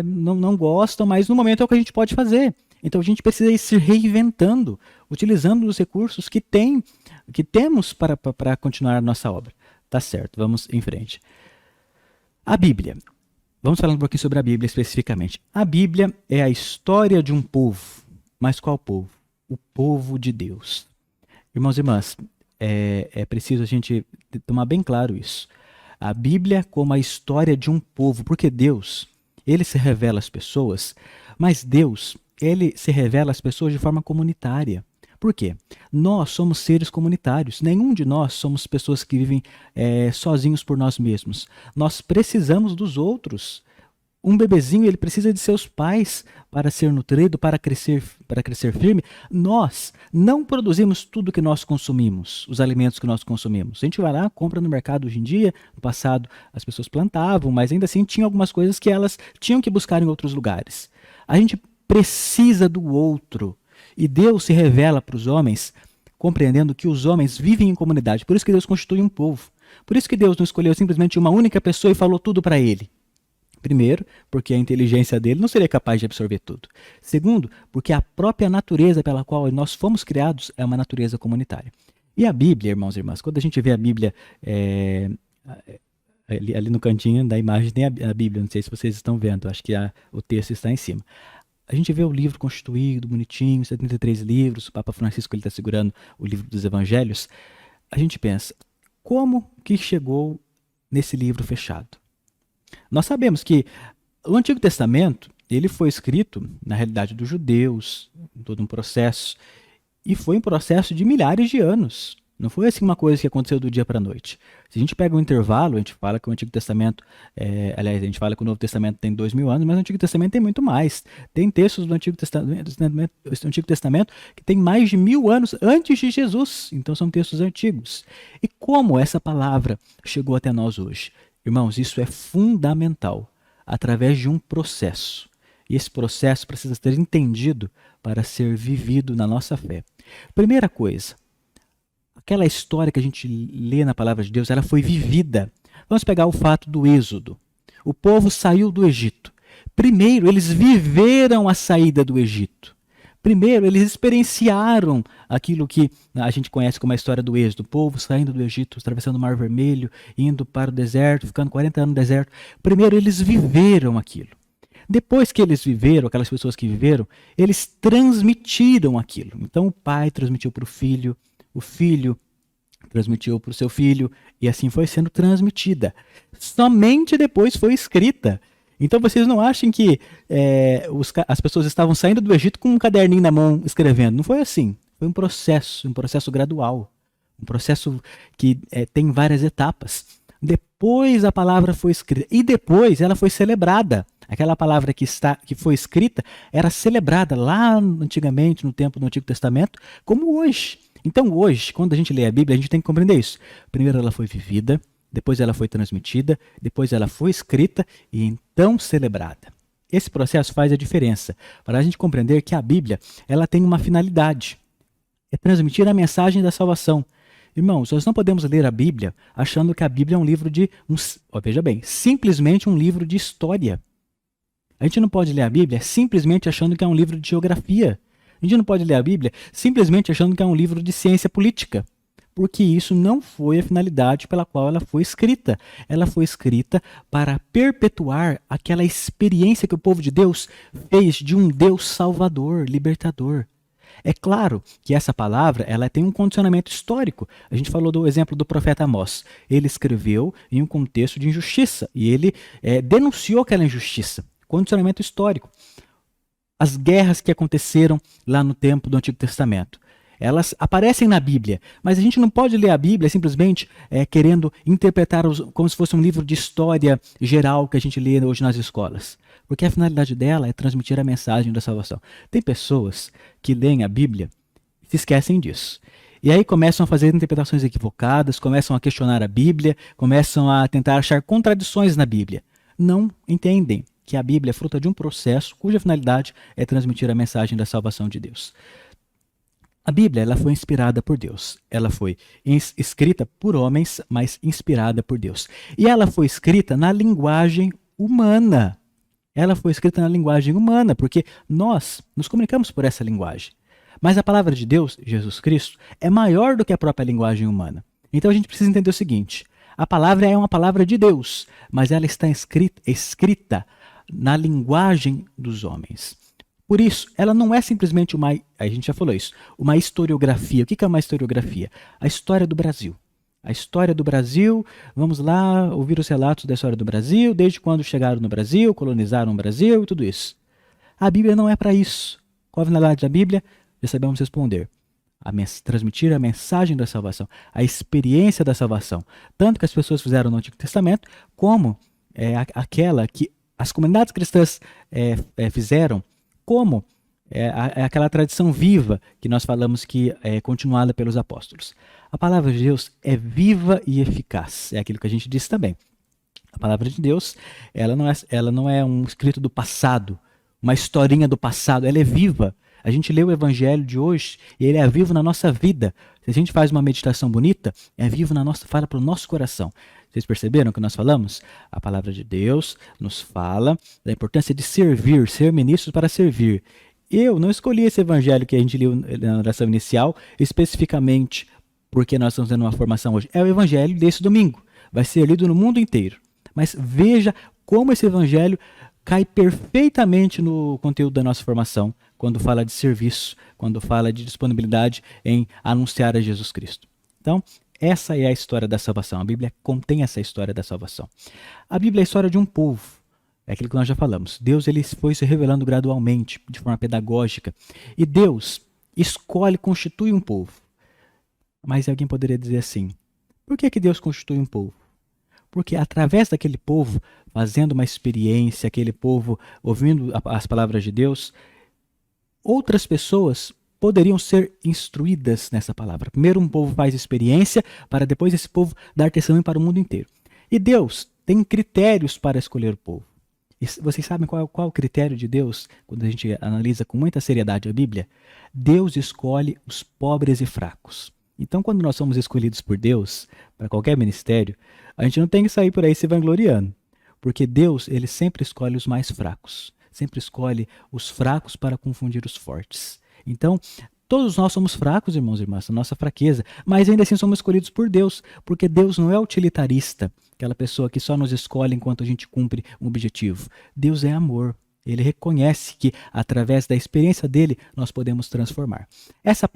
Speaker 1: não gostam, mas no momento é o que a gente pode fazer. Então a gente precisa ir se reinventando, utilizando os recursos que temos para continuar a nossa obra. Tá certo, vamos em frente. A Bíblia. Vamos falar um pouquinho sobre a Bíblia especificamente. A Bíblia é a história de um povo. Mas qual povo? O povo de Deus. Irmãos e irmãs, é preciso a gente tomar bem claro isso. A Bíblia como a história de um povo, porque Deus, ele se revela às pessoas, mas Deus, ele se revela às pessoas de forma comunitária. Por quê? Nós somos seres comunitários. Nenhum de nós somos pessoas que vivem sozinhos por nós mesmos. Nós precisamos dos outros. Um bebezinho, ele precisa de seus pais para ser nutrido, para crescer firme. Nós não produzimos tudo que nós consumimos, os alimentos que nós consumimos. A gente vai lá, compra no mercado hoje em dia. No passado as pessoas plantavam, mas ainda assim tinha algumas coisas que elas tinham que buscar em outros lugares. A gente precisa do outro. E Deus se revela para os homens, compreendendo que os homens vivem em comunidade. Por isso que Deus constitui um povo. Por isso que Deus não escolheu simplesmente uma única pessoa e falou tudo para ele. Primeiro, porque a inteligência dele não seria capaz de absorver tudo. Segundo, porque a própria natureza pela qual nós fomos criados é uma natureza comunitária. E a Bíblia, irmãos e irmãs, quando a gente vê a Bíblia, ali no cantinho da imagem tem a Bíblia, não sei se vocês estão vendo, acho que o texto está em cima. A gente vê o livro constituído, bonitinho, 73 livros, o Papa Francisco está segurando o livro dos Evangelhos. A gente pensa, como que chegou nesse livro fechado? Nós sabemos que o Antigo Testamento, ele foi escrito, na realidade, dos judeus, todo um processo, e foi um processo de milhares de anos. Não foi assim uma coisa que aconteceu do dia para a noite. Se a gente pega um intervalo, a gente fala que o Antigo Testamento, aliás, a gente fala que o Novo Testamento tem 2000 anos, mas o Antigo Testamento tem muito mais. Tem textos do Antigo Testamento que tem mais de 1000 anos antes de Jesus. Então são textos antigos. E como essa palavra chegou até nós hoje? Irmãos, isso é fundamental, através de um processo. E esse processo precisa ser entendido para ser vivido na nossa fé. Primeira coisa, a Aquela história que a gente lê na palavra de Deus, ela foi vivida. Vamos pegar o fato do Êxodo. O povo saiu do Egito. Primeiro, eles viveram a saída do Egito. Primeiro, eles experienciaram aquilo que a gente conhece como a história do Êxodo. O povo saindo do Egito, atravessando o Mar Vermelho, indo para o deserto, ficando 40 anos no deserto. Primeiro, eles viveram aquilo. Depois que eles viveram, aquelas pessoas que viveram, eles transmitiram aquilo. Então, o pai transmitiu para o filho transmitiu para o seu filho, e assim foi sendo transmitida. Somente depois foi escrita. Então vocês não achem que as pessoas estavam saindo do Egito com um caderninho na mão escrevendo. Não foi assim. Foi um processo gradual. Um processo que tem várias etapas. Depois a palavra foi escrita e depois ela foi celebrada. Aquela palavra que foi escrita era celebrada lá antigamente, no tempo do Antigo Testamento, como hoje. Então hoje, quando a gente lê a Bíblia, a gente tem que compreender isso. Primeiro ela foi vivida, depois ela foi transmitida, depois ela foi escrita e então celebrada. Esse processo faz a diferença para a gente compreender que a Bíblia ela tem uma finalidade. É transmitir a mensagem da salvação. Irmãos, nós não podemos ler a Bíblia achando que a Bíblia é um livro veja bem, simplesmente um livro de história. A gente não pode ler a Bíblia simplesmente achando que é um livro de geografia. A gente não pode ler a Bíblia simplesmente achando que é um livro de ciência política, porque isso não foi a finalidade pela qual ela foi escrita. Ela foi escrita para perpetuar aquela experiência que o povo de Deus fez de um Deus salvador, libertador. É claro que essa palavra ela tem um condicionamento histórico. A gente falou do exemplo do profeta Amós. Ele escreveu em um contexto de injustiça e ele denunciou aquela injustiça. Condicionamento histórico. As guerras que aconteceram lá no tempo do Antigo Testamento, elas aparecem na Bíblia, mas a gente não pode ler a Bíblia simplesmente querendo interpretar como se fosse um livro de história geral que a gente lê hoje nas escolas, porque a finalidade dela é transmitir a mensagem da salvação. Tem pessoas que leem a Bíblia e se esquecem disso. E aí começam a fazer interpretações equivocadas, começam a questionar a Bíblia, começam a tentar achar contradições na Bíblia. Não entendem que a Bíblia é fruto de um processo cuja finalidade é transmitir a mensagem da salvação de Deus. A Bíblia ela foi inspirada por Deus. Ela foi escrita por homens, mas inspirada por Deus. E ela foi escrita na linguagem humana. Ela foi escrita na linguagem humana, porque nós nos comunicamos por essa linguagem. Mas a palavra de Deus, Jesus Cristo, é maior do que a própria linguagem humana. Então a gente precisa entender o seguinte: a palavra é uma palavra de Deus, mas ela está escrita na linguagem dos homens. Por isso, ela não é simplesmente a gente já falou isso, uma historiografia. O que é uma historiografia? A história do Brasil. A história do Brasil, vamos lá ouvir os relatos da história do Brasil, desde quando chegaram no Brasil, colonizaram o Brasil e tudo isso. A Bíblia não é para isso. Qual a finalidade da Bíblia? Já sabemos responder. Transmitir a mensagem da salvação, a experiência da salvação. Tanto que as pessoas fizeram no Antigo Testamento, como aquela que as comunidades cristãs fizeram, como aquela tradição viva que nós falamos que é continuada pelos apóstolos. A palavra de Deus é viva e eficaz. É aquilo que a gente disse também. A palavra de Deus, ela não é um escrito do passado, uma historinha do passado. Ela é viva. A gente lê o evangelho de hoje e ele é vivo na nossa vida. Se a gente faz uma meditação bonita, é vivo fala para o nosso coração. Vocês perceberam que nós falamos? A palavra de Deus nos fala da importância de servir, ser ministros para servir. Eu não escolhi esse evangelho que a gente leu na oração inicial especificamente porque nós estamos tendo uma formação hoje. É o evangelho desse domingo. Vai ser lido no mundo inteiro. Mas veja como esse evangelho cai perfeitamente no conteúdo da nossa formação, quando fala de serviço, quando fala de disponibilidade em anunciar a Jesus Cristo. Então, essa é a história da salvação. A Bíblia contém essa história da salvação. A Bíblia é a história de um povo. É aquilo que nós já falamos. Deus ele foi se revelando gradualmente, de forma pedagógica. E Deus escolhe, constitui um povo. Mas alguém poderia dizer assim: por que Deus constitui um povo? Porque através daquele povo, fazendo uma experiência, aquele povo ouvindo as palavras de Deus, outras pessoas poderiam ser instruídas nessa palavra. Primeiro um povo faz experiência, para depois esse povo dar testemunho para o mundo inteiro. E Deus tem critérios para escolher o povo. E vocês sabem qual é o critério de Deus, quando a gente analisa com muita seriedade a Bíblia? Deus escolhe os pobres e fracos. Então, quando nós somos escolhidos por Deus para qualquer ministério, a gente não tem que sair por aí se vangloriando, porque Deus, ele sempre escolhe os mais fracos, sempre escolhe os fracos para confundir os fortes. Então, todos nós somos fracos, irmãos e irmãs, a nossa fraqueza, mas ainda assim somos escolhidos por Deus, porque Deus não é utilitarista, aquela pessoa que só nos escolhe enquanto a gente cumpre um objetivo. Deus é amor. Ele reconhece que, através da experiência dele, nós podemos transformar.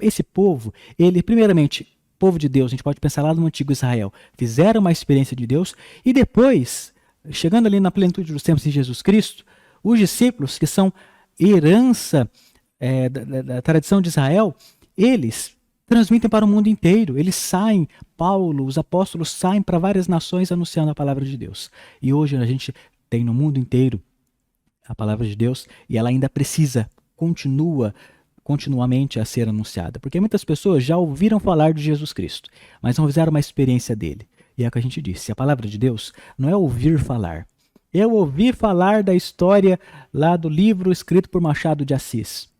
Speaker 1: Esse povo, ele, primeiramente, povo de Deus, a gente pode pensar lá no antigo Israel, fizeram uma experiência de Deus e depois, chegando ali na plenitude dos tempos de Jesus Cristo, os discípulos, que são herança da tradição de Israel, eles transmitem para o mundo inteiro. Eles saem, Paulo, os apóstolos saem para várias nações anunciando a palavra de Deus. E hoje a gente tem no mundo inteiro a palavra de Deus e ela ainda precisa, continuamente a ser anunciada. Porque muitas pessoas já ouviram falar de Jesus Cristo, mas não fizeram uma experiência dele. E é o que a gente disse, a palavra de Deus não é ouvir falar. Eu ouvi falar da história lá do livro escrito por Machado de Assis.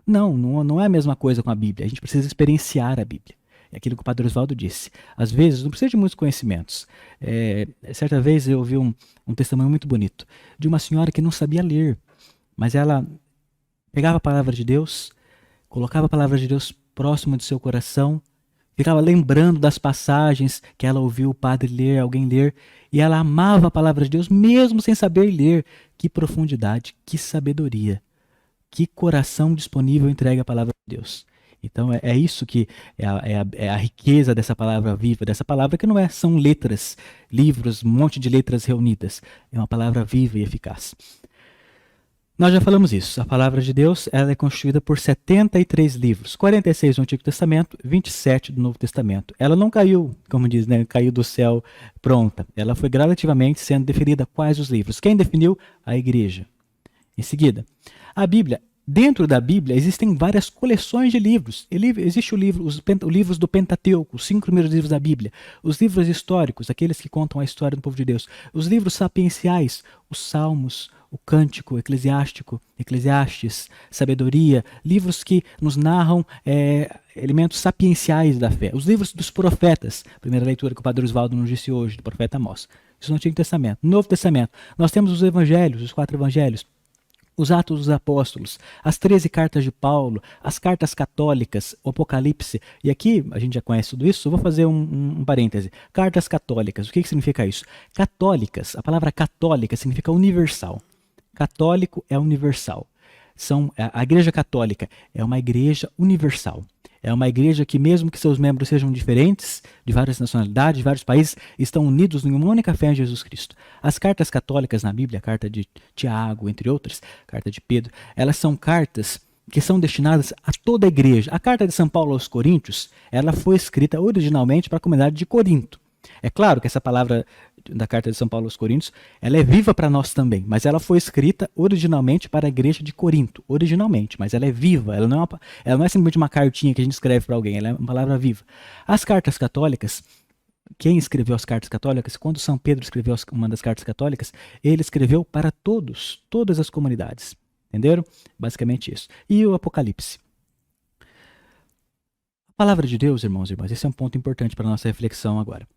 Speaker 1: Não é a mesma coisa com a Bíblia. A gente precisa experienciar a Bíblia. É aquilo que o Padre Osvaldo disse. Às vezes, não precisa de muitos conhecimentos. Certa vez eu ouvi um testemunho muito bonito de uma senhora que não sabia ler, mas ela pegava a palavra de Deus, colocava a palavra de Deus próximo de seu coração, ficava lembrando das passagens que ela ouviu o padre ler, alguém ler, e ela amava a palavra de Deus mesmo sem saber ler. Que profundidade, que sabedoria, que coração disponível entregue à palavra de Deus. Então é isso que é a riqueza dessa palavra viva, dessa palavra que não são letras, livros, um monte de letras reunidas. É uma palavra viva e eficaz. Nós já falamos isso. A palavra de Deus ela é constituída por 73 livros, 46 do Antigo Testamento, 27 do Novo Testamento. Ela não caiu, como diz, né, caiu do céu pronta. Ela foi gradativamente sendo definida quais os livros. Quem definiu? A igreja. Em seguida, a Bíblia. Dentro da Bíblia existem várias coleções de livros. Existe os livros do Pentateuco, os 5 primeiros livros da Bíblia. Os livros históricos, aqueles que contam a história do povo de Deus. Os livros sapienciais, os Salmos, o Cântico, Eclesiastes, Sabedoria. Livros que nos narram elementos sapienciais da fé. Os livros dos profetas. Primeira leitura que o Padre Osvaldo nos disse hoje, do profeta Amós. Isso no Antigo Testamento. No Novo Testamento, nós temos os evangelhos, os 4 evangelhos. Os Atos dos Apóstolos, as 13 cartas de Paulo, as cartas católicas, o Apocalipse. E aqui, a gente já conhece tudo isso, eu vou fazer um parêntese. Cartas católicas, o que significa isso? Católicas, a palavra católica significa universal. Católico é universal. A Igreja Católica é uma igreja universal. É uma igreja que, mesmo que seus membros sejam diferentes, de várias nacionalidades, de vários países, estão unidos em uma única fé em Jesus Cristo. As cartas católicas na Bíblia, a carta de Tiago, entre outras, a carta de Pedro, elas são cartas que são destinadas a toda a igreja. A carta de São Paulo aos Coríntios, ela foi escrita originalmente para a comunidade de Corinto. É claro que essa palavra da carta de São Paulo aos Coríntios, ela é viva para nós também, mas ela foi escrita originalmente para a igreja de Corinto, originalmente, mas ela é viva, ela não é simplesmente uma cartinha que a gente escreve para alguém, ela é uma palavra viva. As cartas católicas, quem escreveu as cartas católicas, quando São Pedro escreveu uma das cartas católicas, ele escreveu para todas as comunidades, entenderam? Basicamente isso. E o Apocalipse. A palavra de Deus, irmãos e irmãs, esse é um ponto importante para a nossa reflexão agora.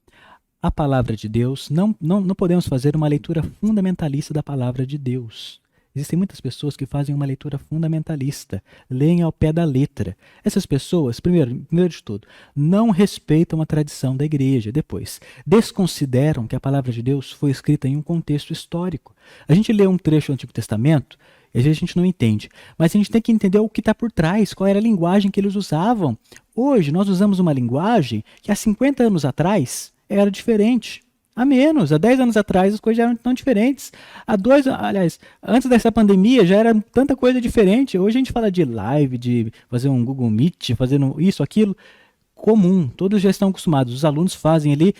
Speaker 1: A palavra de Deus, não podemos fazer uma leitura fundamentalista da palavra de Deus. Existem muitas pessoas que fazem uma leitura fundamentalista, leem ao pé da letra. Essas pessoas, primeiro de tudo, não respeitam a tradição da igreja. Depois, desconsideram que a palavra de Deus foi escrita em um contexto histórico. A gente lê um trecho do Antigo Testamento e às vezes a gente não entende, mas a gente tem que entender o que está por trás, qual era a linguagem que eles usavam. Hoje nós usamos uma linguagem que há 50 anos atrás era diferente. Há 10 anos atrás as coisas já eram tão diferentes. Antes dessa pandemia já era tanta coisa diferente. Hoje a gente fala de live, de fazer um Google Meet, fazendo isso, aquilo, comum. Todos já estão acostumados. Os alunos fazem ali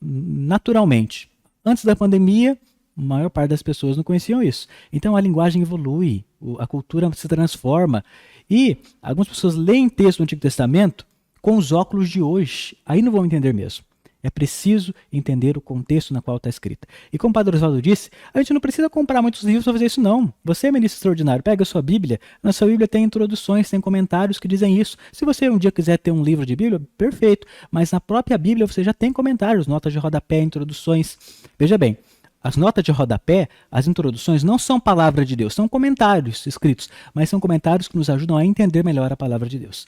Speaker 1: naturalmente. Antes da pandemia, a maior parte das pessoas não conheciam isso. Então a linguagem evolui, a cultura se transforma. E algumas pessoas leem texto do Antigo Testamento com os óculos de hoje. Aí não vão entender mesmo. É preciso entender o contexto na qual está escrita. E como o Padre Oswaldo disse, a gente não precisa comprar muitos livros para fazer isso não. Você é ministro extraordinário, pega a sua Bíblia, na sua Bíblia tem introduções, tem comentários que dizem isso. Se você um dia quiser ter um livro de Bíblia, perfeito, mas na própria Bíblia você já tem comentários, notas de rodapé, introduções. Veja bem, as notas de rodapé, as introduções, não são palavra de Deus, são comentários escritos, mas são comentários que nos ajudam a entender melhor a palavra de Deus.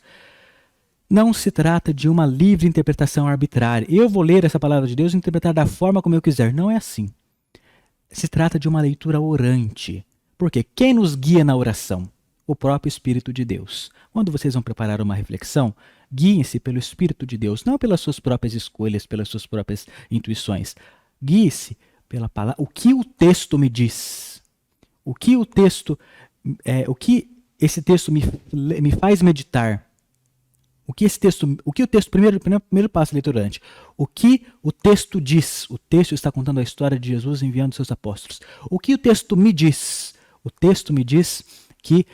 Speaker 1: Não se trata de uma livre interpretação arbitrária. Eu vou ler essa palavra de Deus e interpretar da forma como eu quiser. Não é assim. Se trata de uma leitura orante. Porque quem nos guia na oração? O próprio Espírito de Deus. Quando vocês vão preparar uma reflexão, guiem-se pelo Espírito de Deus, não pelas suas próprias escolhas, pelas suas próprias intuições. Guie-se pela palavra. O que o texto me diz? O que esse texto me faz meditar? O que o texto, primeiro passo, leiturante, o que o texto diz? O texto está contando a história de Jesus enviando seus apóstolos. O que o texto me diz? O texto me diz que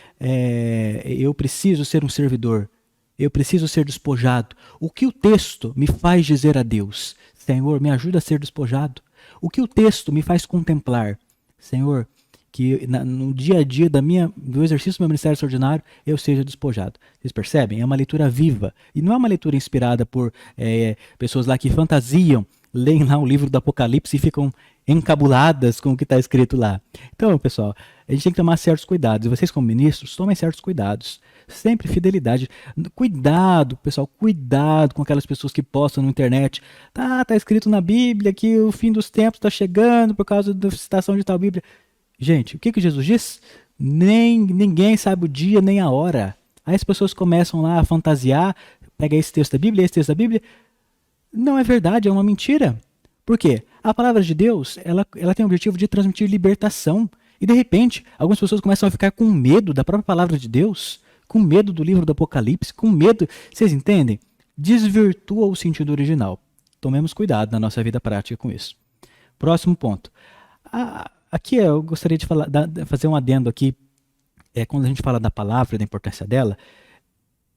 Speaker 1: eu preciso ser um servidor, eu preciso ser despojado. O que o texto me faz dizer a Deus? Senhor, me ajuda a ser despojado. O que o texto me faz contemplar? Senhor, que no dia a dia do exercício do meu ministério extraordinário eu seja despojado. Vocês percebem? É uma leitura viva. E não é uma leitura inspirada por pessoas lá que fantasiam, leem lá o livro do Apocalipse e ficam encabuladas com o que está escrito lá. Então, pessoal, a gente tem que tomar certos cuidados. E vocês, como ministros, tomem certos cuidados. Sempre fidelidade. Cuidado, pessoal, cuidado com aquelas pessoas que postam na internet. Tá escrito na Bíblia que o fim dos tempos está chegando por causa da citação de tal Bíblia. Gente, o que Jesus diz? Ninguém sabe o dia nem a hora. Aí as pessoas começam lá a fantasiar, pega esse texto da Bíblia, esse texto da Bíblia. Não é verdade, é uma mentira. Por quê? A palavra de Deus, ela tem o objetivo de transmitir libertação. E de repente, algumas pessoas começam a ficar com medo da própria palavra de Deus, com medo do livro do Apocalipse, com medo, vocês entendem? Desvirtua o sentido original. Tomemos cuidado na nossa vida prática com isso. Próximo ponto. Aqui eu gostaria de fazer um adendo aqui, quando a gente fala da palavra e da importância dela.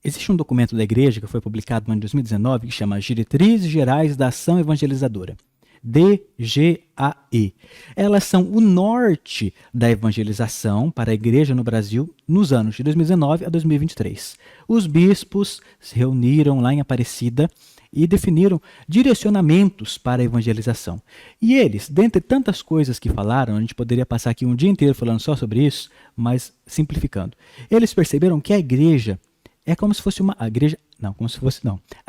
Speaker 1: Existe um documento da igreja que foi publicado no ano de 2019 que chama Diretrizes Gerais da Ação Evangelizadora, DGAE. Elas são o norte da evangelização para a igreja no Brasil nos anos de 2019 a 2023. Os bispos se reuniram lá em Aparecida e definiram direcionamentos para a evangelização. E eles, dentre tantas coisas que falaram, a gente poderia passar aqui um dia inteiro falando só sobre isso, mas simplificando. Eles perceberam que a igreja é como se fosse a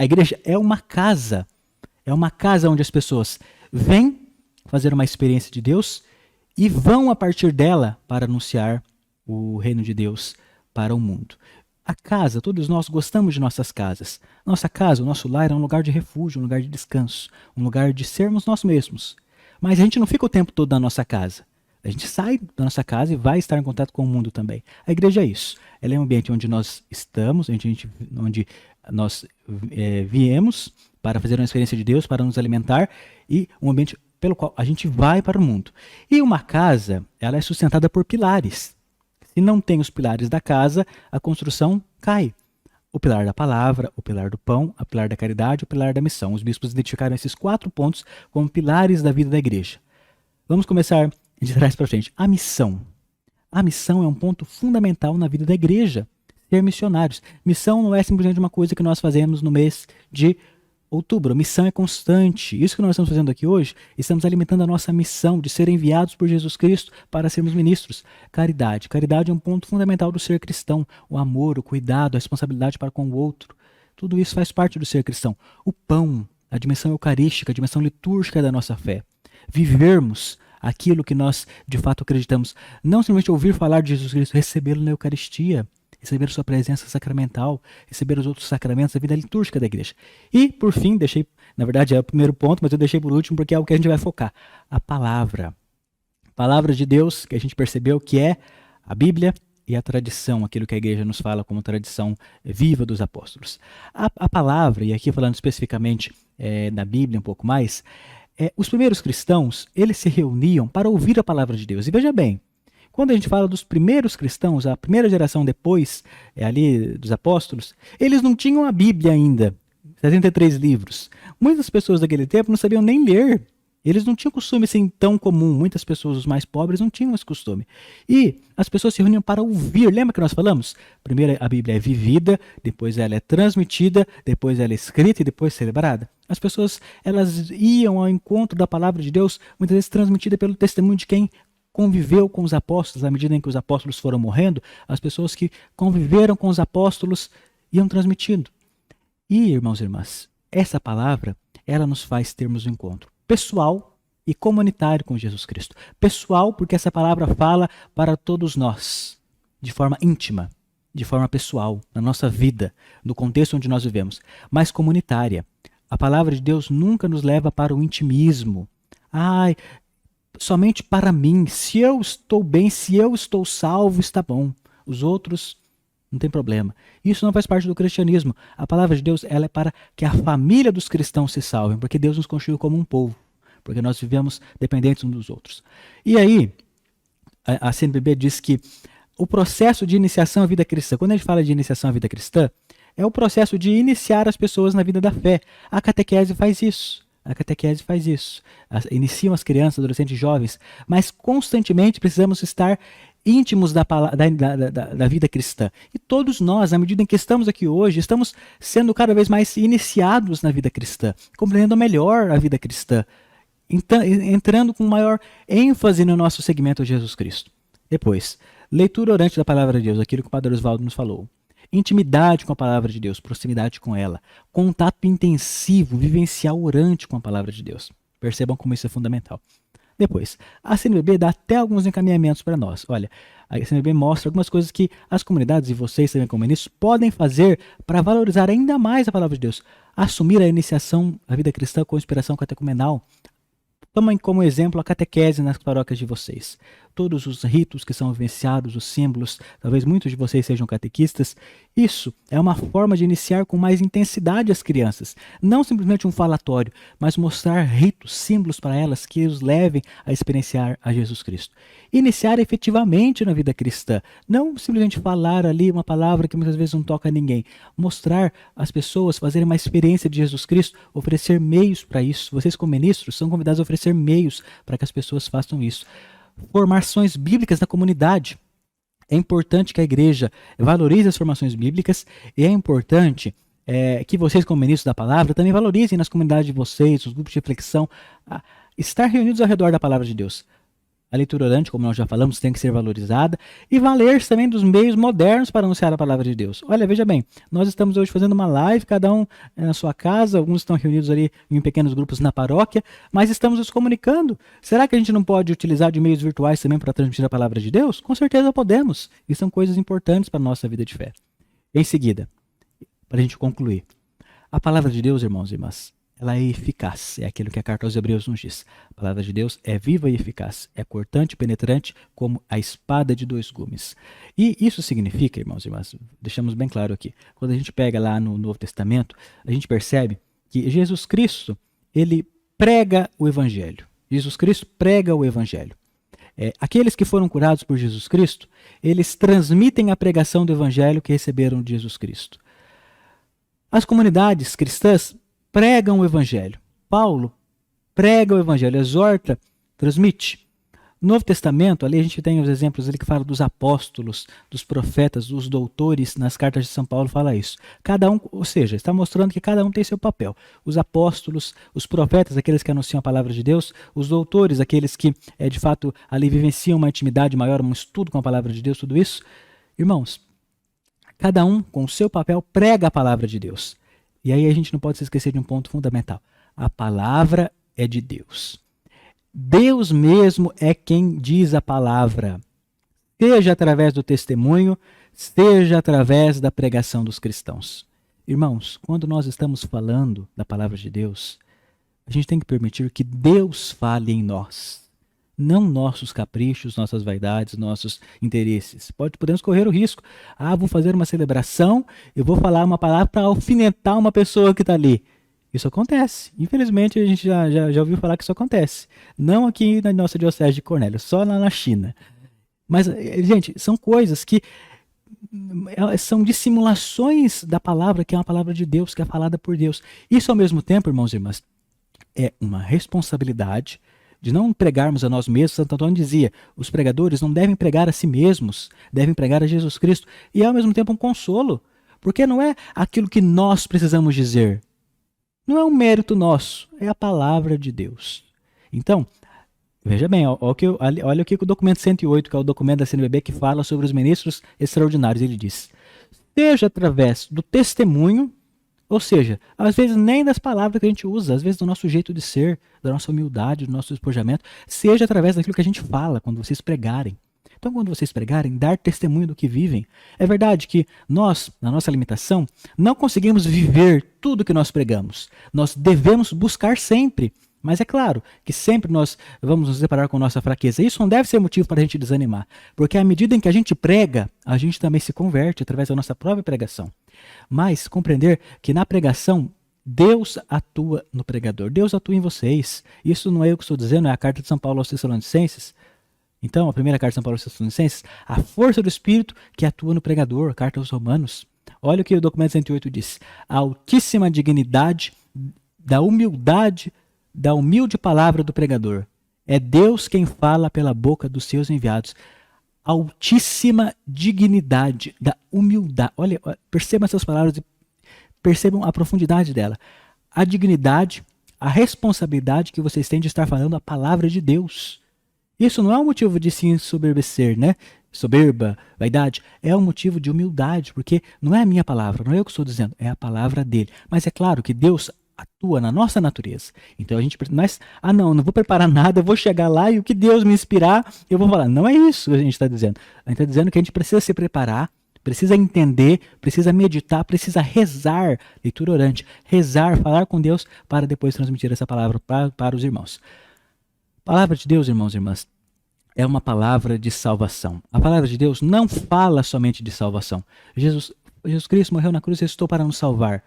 Speaker 1: igreja é uma casa. É uma casa onde as pessoas vêm fazer uma experiência de Deus e vão a partir dela para anunciar o reino de Deus para o mundo. A casa, todos nós gostamos de nossas casas. Nossa casa, o nosso lar é um lugar de refúgio, um lugar de descanso, um lugar de sermos nós mesmos. Mas a gente não fica o tempo todo na nossa casa. A gente sai da nossa casa e vai estar em contato com o mundo também. A igreja é isso. Ela é um ambiente onde nós estamos, onde nós viemos para fazer uma experiência de Deus, para nos alimentar, e um ambiente pelo qual a gente vai para o mundo. E uma casa, ela é sustentada por pilares. Se não tem os pilares da casa, a construção cai. O pilar da palavra, o pilar do pão, o pilar da caridade, o pilar da missão. Os bispos identificaram esses 4 pontos como pilares da vida da igreja. Vamos começar de trás para frente. A missão. A missão é um ponto fundamental na vida da igreja. Ser missionários. Missão não é simplesmente uma coisa que nós fazemos no mês de outubro. A missão é constante. Isso que nós estamos fazendo aqui hoje, estamos alimentando a nossa missão de ser enviados por Jesus Cristo para sermos ministros. Caridade. Caridade é um ponto fundamental do ser cristão. O amor, o cuidado, a responsabilidade para com o outro. Tudo isso faz parte do ser cristão. O pão, a dimensão eucarística, a dimensão litúrgica da nossa fé. Vivermos aquilo que nós de fato acreditamos. Não simplesmente ouvir falar de Jesus Cristo, recebê-lo na Eucaristia. Receber sua presença sacramental, receber os outros sacramentos da vida litúrgica da igreja. E, por fim, na verdade é o primeiro ponto, mas eu deixei por último porque é o que a gente vai focar. A palavra. Palavra de Deus, que a gente percebeu que é a Bíblia e a tradição, aquilo que a igreja nos fala como tradição viva dos apóstolos. A palavra, e aqui falando especificamente da Bíblia um pouco mais, os primeiros cristãos, eles se reuniam para ouvir a palavra de Deus. E veja bem, quando a gente fala dos primeiros cristãos, a primeira geração depois ali dos apóstolos, eles não tinham a Bíblia ainda. 73 livros. Muitas pessoas daquele tempo não sabiam nem ler. Eles não tinham costume assim tão comum. Muitas pessoas, os mais pobres, não tinham esse costume. E as pessoas se reuniam para ouvir. Lembra que nós falamos? Primeiro a Bíblia é vivida, depois ela é transmitida, depois ela é escrita e depois celebrada. As pessoas, elas iam ao encontro da palavra de Deus, muitas vezes transmitida pelo testemunho de quem conviveu com os apóstolos. À medida em que os apóstolos foram morrendo, as pessoas que conviveram com os apóstolos iam transmitindo. E, irmãos e irmãs, essa palavra, ela nos faz termos um encontro pessoal e comunitário com Jesus Cristo. Pessoal, porque essa palavra fala para todos nós, de forma íntima, de forma pessoal, na nossa vida, no contexto onde nós vivemos. Mas comunitária. A palavra de Deus nunca nos leva para o intimismo. Ai, somente para mim. Se eu estou bem, se eu estou salvo, está bom. Os outros, não tem problema. Isso não faz parte do cristianismo. A palavra de Deus, ela é para que a família dos cristãos se salvem, porque Deus nos constituiu como um povo, porque nós vivemos dependentes uns dos outros. E aí, a CNBB diz que o processo de iniciação à vida cristã, quando a gente fala de iniciação à vida cristã, é o processo de iniciar as pessoas na vida da fé. A catequese faz isso. A catequese faz isso. Iniciam as crianças, adolescentes, jovens, mas constantemente precisamos estar íntimos da vida cristã. E todos nós, à medida em que estamos aqui hoje, estamos sendo cada vez mais iniciados na vida cristã, compreendendo melhor a vida cristã, entrando com maior ênfase no nosso seguimento a Jesus Cristo. Depois, leitura orante da palavra de Deus, aquilo que o Padre Osvaldo nos falou. Intimidade com a palavra de Deus, proximidade com ela. Contato intensivo, vivencial orante com a palavra de Deus. Percebam como isso é fundamental. Depois, a CNBB dá até alguns encaminhamentos para nós. Olha, a CNBB mostra algumas coisas que as comunidades e vocês também como ministros podem fazer para valorizar ainda mais a palavra de Deus. Assumir a iniciação à vida cristã com inspiração catecumenal. Tomem como exemplo a catequese nas paróquias de vocês. Todos os ritos que são vivenciados, os símbolos, talvez muitos de vocês sejam catequistas. Isso é uma forma de iniciar com mais intensidade as crianças. Não simplesmente um falatório, mas mostrar ritos, símbolos para elas que os levem a experienciar a Jesus Cristo. Iniciar efetivamente na vida cristã. Não simplesmente falar ali uma palavra que muitas vezes não toca a ninguém. Mostrar às pessoas, fazerem uma experiência de Jesus Cristo, oferecer meios para isso. Vocês como ministros são convidados a oferecer meios para que as pessoas façam isso. Formações bíblicas na comunidade. É importante que a igreja valorize as formações bíblicas e é importante que vocês, como ministros da palavra, também valorizem nas comunidades de vocês, os grupos de reflexão, estar reunidos ao redor da palavra de Deus. A leitura orante, como nós já falamos, tem que ser valorizada e valer-se também dos meios modernos para anunciar a palavra de Deus. Olha, veja bem, nós estamos hoje fazendo uma live, cada um na sua casa, alguns estão reunidos ali em pequenos grupos na paróquia, mas estamos nos comunicando. Será que a gente não pode utilizar de meios virtuais também para transmitir a palavra de Deus? Com certeza podemos, e são coisas importantes para a nossa vida de fé. Em seguida, para a gente concluir, a palavra de Deus, irmãos e irmãs, ela é eficaz, é aquilo que a carta aos Hebreus nos diz. A palavra de Deus é viva e eficaz, é cortante e penetrante como a espada de dois gumes. E isso significa, irmãos e irmãs, deixamos bem claro aqui, quando a gente pega lá no Novo Testamento, a gente percebe que Jesus Cristo, ele prega o Evangelho. Jesus Cristo prega o Evangelho. Aqueles que foram curados por Jesus Cristo, eles transmitem a pregação do Evangelho que receberam de Jesus Cristo. As comunidades cristãs pregam o Evangelho. Paulo prega o Evangelho, exorta, transmite. No Novo Testamento, ali a gente tem os exemplos ali que falam dos apóstolos, dos profetas, dos doutores, nas cartas de São Paulo fala isso. Cada um, ou seja, está mostrando que cada um tem seu papel. Os apóstolos, os profetas, aqueles que anunciam a palavra de Deus, os doutores, aqueles que de fato ali vivenciam uma intimidade maior, um estudo com a palavra de Deus, tudo isso. Irmãos, cada um com o seu papel prega a palavra de Deus. E aí a gente não pode se esquecer de um ponto fundamental. A palavra é de Deus. Deus mesmo é quem diz a palavra. Seja através do testemunho, seja através da pregação dos cristãos. Irmãos, quando nós estamos falando da palavra de Deus, a gente tem que permitir que Deus fale em nós. Não nossos caprichos, nossas vaidades, nossos interesses. Podemos correr o risco. Vou fazer uma celebração, eu vou falar uma palavra para alfinetar uma pessoa que está ali. Isso acontece. Infelizmente, a gente já ouviu falar que isso acontece. Não aqui na nossa diocese de Cornélio, só lá na China. Mas, gente, são coisas que são dissimulações da palavra, que é uma palavra de Deus, que é falada por Deus. Isso, ao mesmo tempo, irmãos e irmãs, é uma responsabilidade de não pregarmos a nós mesmos. Santo Antônio dizia, os pregadores não devem pregar a si mesmos, devem pregar a Jesus Cristo. E é, ao mesmo tempo, um consolo, porque não é aquilo que nós precisamos dizer. Não é um mérito nosso, é a palavra de Deus. Então, veja bem, olha o que o documento 108, que é o documento da CNBB, que fala sobre os ministros extraordinários. Ele diz, seja através do testemunho, ou seja, às vezes nem das palavras que a gente usa, às vezes do nosso jeito de ser, da nossa humildade, do nosso despojamento, seja através daquilo que a gente fala quando vocês pregarem. Então, quando vocês pregarem, dar testemunho do que vivem. É verdade que nós, na nossa limitação, não conseguimos viver tudo que nós pregamos. Nós devemos buscar sempre. Mas é claro que sempre nós vamos nos deparar com nossa fraqueza. Isso não deve ser motivo para a gente desanimar. Porque à medida em que a gente prega, a gente também se converte através da nossa própria pregação. Mas compreender que na pregação, Deus atua no pregador. Deus atua em vocês. Isso não é eu que estou dizendo, é a carta de São Paulo aos Tessalonicenses. Então, a primeira carta de São Paulo aos Tessalonicenses, a força do Espírito que atua no pregador, a carta aos Romanos. Olha o que o documento 108 diz. A altíssima dignidade da humildade, da humilde palavra do pregador. É Deus quem fala pela boca dos seus enviados. Altíssima dignidade da humildade. Olha, percebam essas palavras e percebam a profundidade dela. A dignidade, a responsabilidade que vocês têm de estar falando a palavra de Deus. Isso não é um motivo de se ensoberbecer, né? Soberba, vaidade. É um motivo de humildade, porque não é a minha palavra, não é eu que estou dizendo, é a palavra dele. Mas é claro que Deus atua na nossa natureza. Então a gente, não vou preparar nada, eu vou chegar lá e o que Deus me inspirar, eu vou falar. Não é isso que a gente está dizendo. A gente está dizendo que a gente precisa se preparar, precisa entender, precisa meditar, precisa rezar, leitura orante, rezar, falar com Deus para depois transmitir essa palavra para os irmãos. A palavra de Deus, irmãos e irmãs, é uma palavra de salvação. A palavra de Deus não fala somente de salvação. Jesus Cristo morreu na cruz e ressuscitou para nos salvar.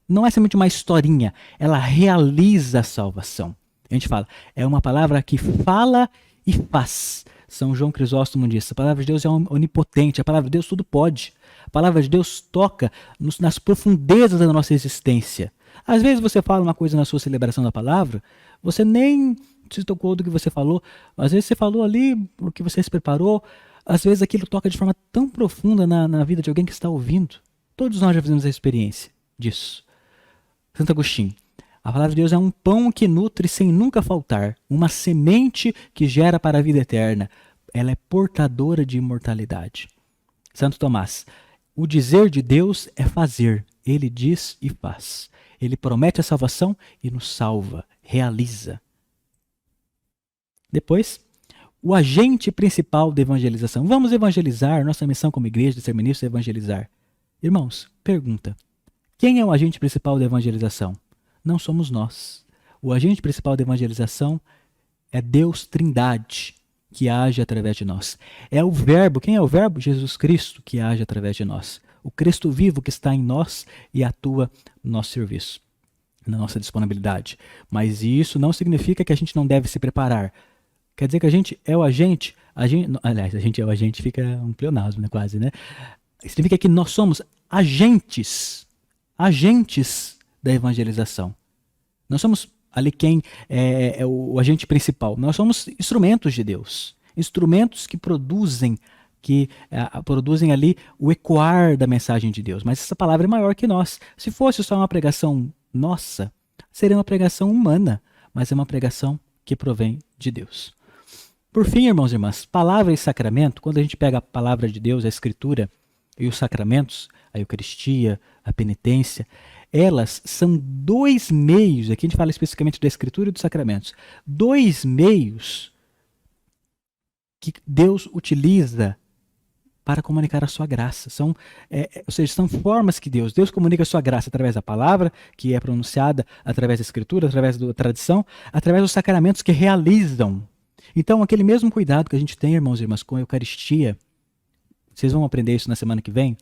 Speaker 1: Não é somente uma historinha, ela realiza a salvação. A gente fala, é uma palavra que fala e faz. São João Crisóstomo diz, a palavra de Deus é onipotente, a palavra de Deus tudo pode. A palavra de Deus toca nas profundezas da nossa existência. Às vezes você fala uma coisa na sua celebração da palavra, você nem se tocou do que você falou, às vezes você falou ali porque você se preparou, às vezes aquilo toca de forma tão profunda na vida de alguém que está ouvindo. Todos nós já fizemos a experiência disso. Santo Agostinho, a palavra de Deus é um pão que nutre sem nunca faltar, uma semente que gera para a vida eterna. Ela é portadora de imortalidade. Santo Tomás, o dizer de Deus é fazer. Ele diz e faz. Ele promete a salvação e nos salva, realiza. Depois, o agente principal da evangelização. Vamos evangelizar, nossa missão como igreja de ser ministro é evangelizar. Irmãos, pergunta. Quem é o agente principal da evangelização? Não somos nós. O agente principal da evangelização é Deus Trindade, que age através de nós. É o Verbo. Quem é o Verbo? Jesus Cristo, que age através de nós. O Cristo vivo que está em nós e atua no nosso serviço, na nossa disponibilidade. Mas isso não significa que a gente não deve se preparar. Quer dizer que a gente é o agente, aliás, a gente é o agente, fica um pleonasmo, né, quase, né? Significa que nós somos agentes da evangelização. Nós somos ali quem é o agente principal. Nós somos instrumentos de Deus, instrumentos que produzem ali o ecoar da mensagem de Deus. Mas essa palavra é maior que nós. Se fosse só uma pregação nossa, seria uma pregação humana, mas é uma pregação que provém de Deus. Por fim, irmãos e irmãs, palavra e sacramento, quando a gente pega a palavra de Deus, a Escritura e os sacramentos, a Eucaristia, a penitência, elas são dois meios, aqui a gente fala especificamente da Escritura e dos sacramentos, dois meios que Deus utiliza para comunicar a sua graça. Ou seja, são formas que Deus comunica a sua graça através da palavra, que é pronunciada através da Escritura, através da tradição, através dos sacramentos que realizam. Então, aquele mesmo cuidado que a gente tem, irmãos e irmãs, com a Eucaristia, vocês vão aprender isso na semana que vem,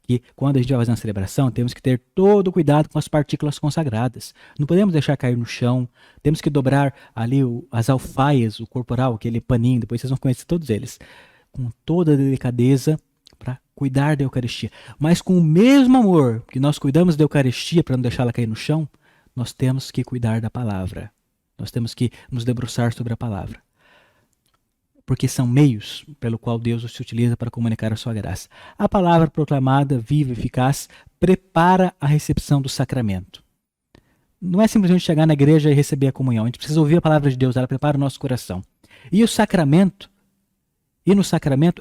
Speaker 1: que quando a gente vai fazer uma celebração, temos que ter todo o cuidado com as partículas consagradas. Não podemos deixar cair no chão, temos que dobrar ali as alfaias, o corporal, aquele paninho, depois vocês vão conhecer todos eles, com toda a delicadeza, para cuidar da Eucaristia. Mas com o mesmo amor que nós cuidamos da Eucaristia para não deixá-la cair no chão, nós temos que cuidar da palavra. Nós temos que nos debruçar sobre a palavra. Porque são meios pelo qual Deus se utiliza para comunicar a sua graça. A palavra proclamada, viva e eficaz, prepara a recepção do sacramento. Não é simplesmente chegar na igreja e receber a comunhão. A gente precisa ouvir a palavra de Deus, ela prepara o nosso coração. E no sacramento,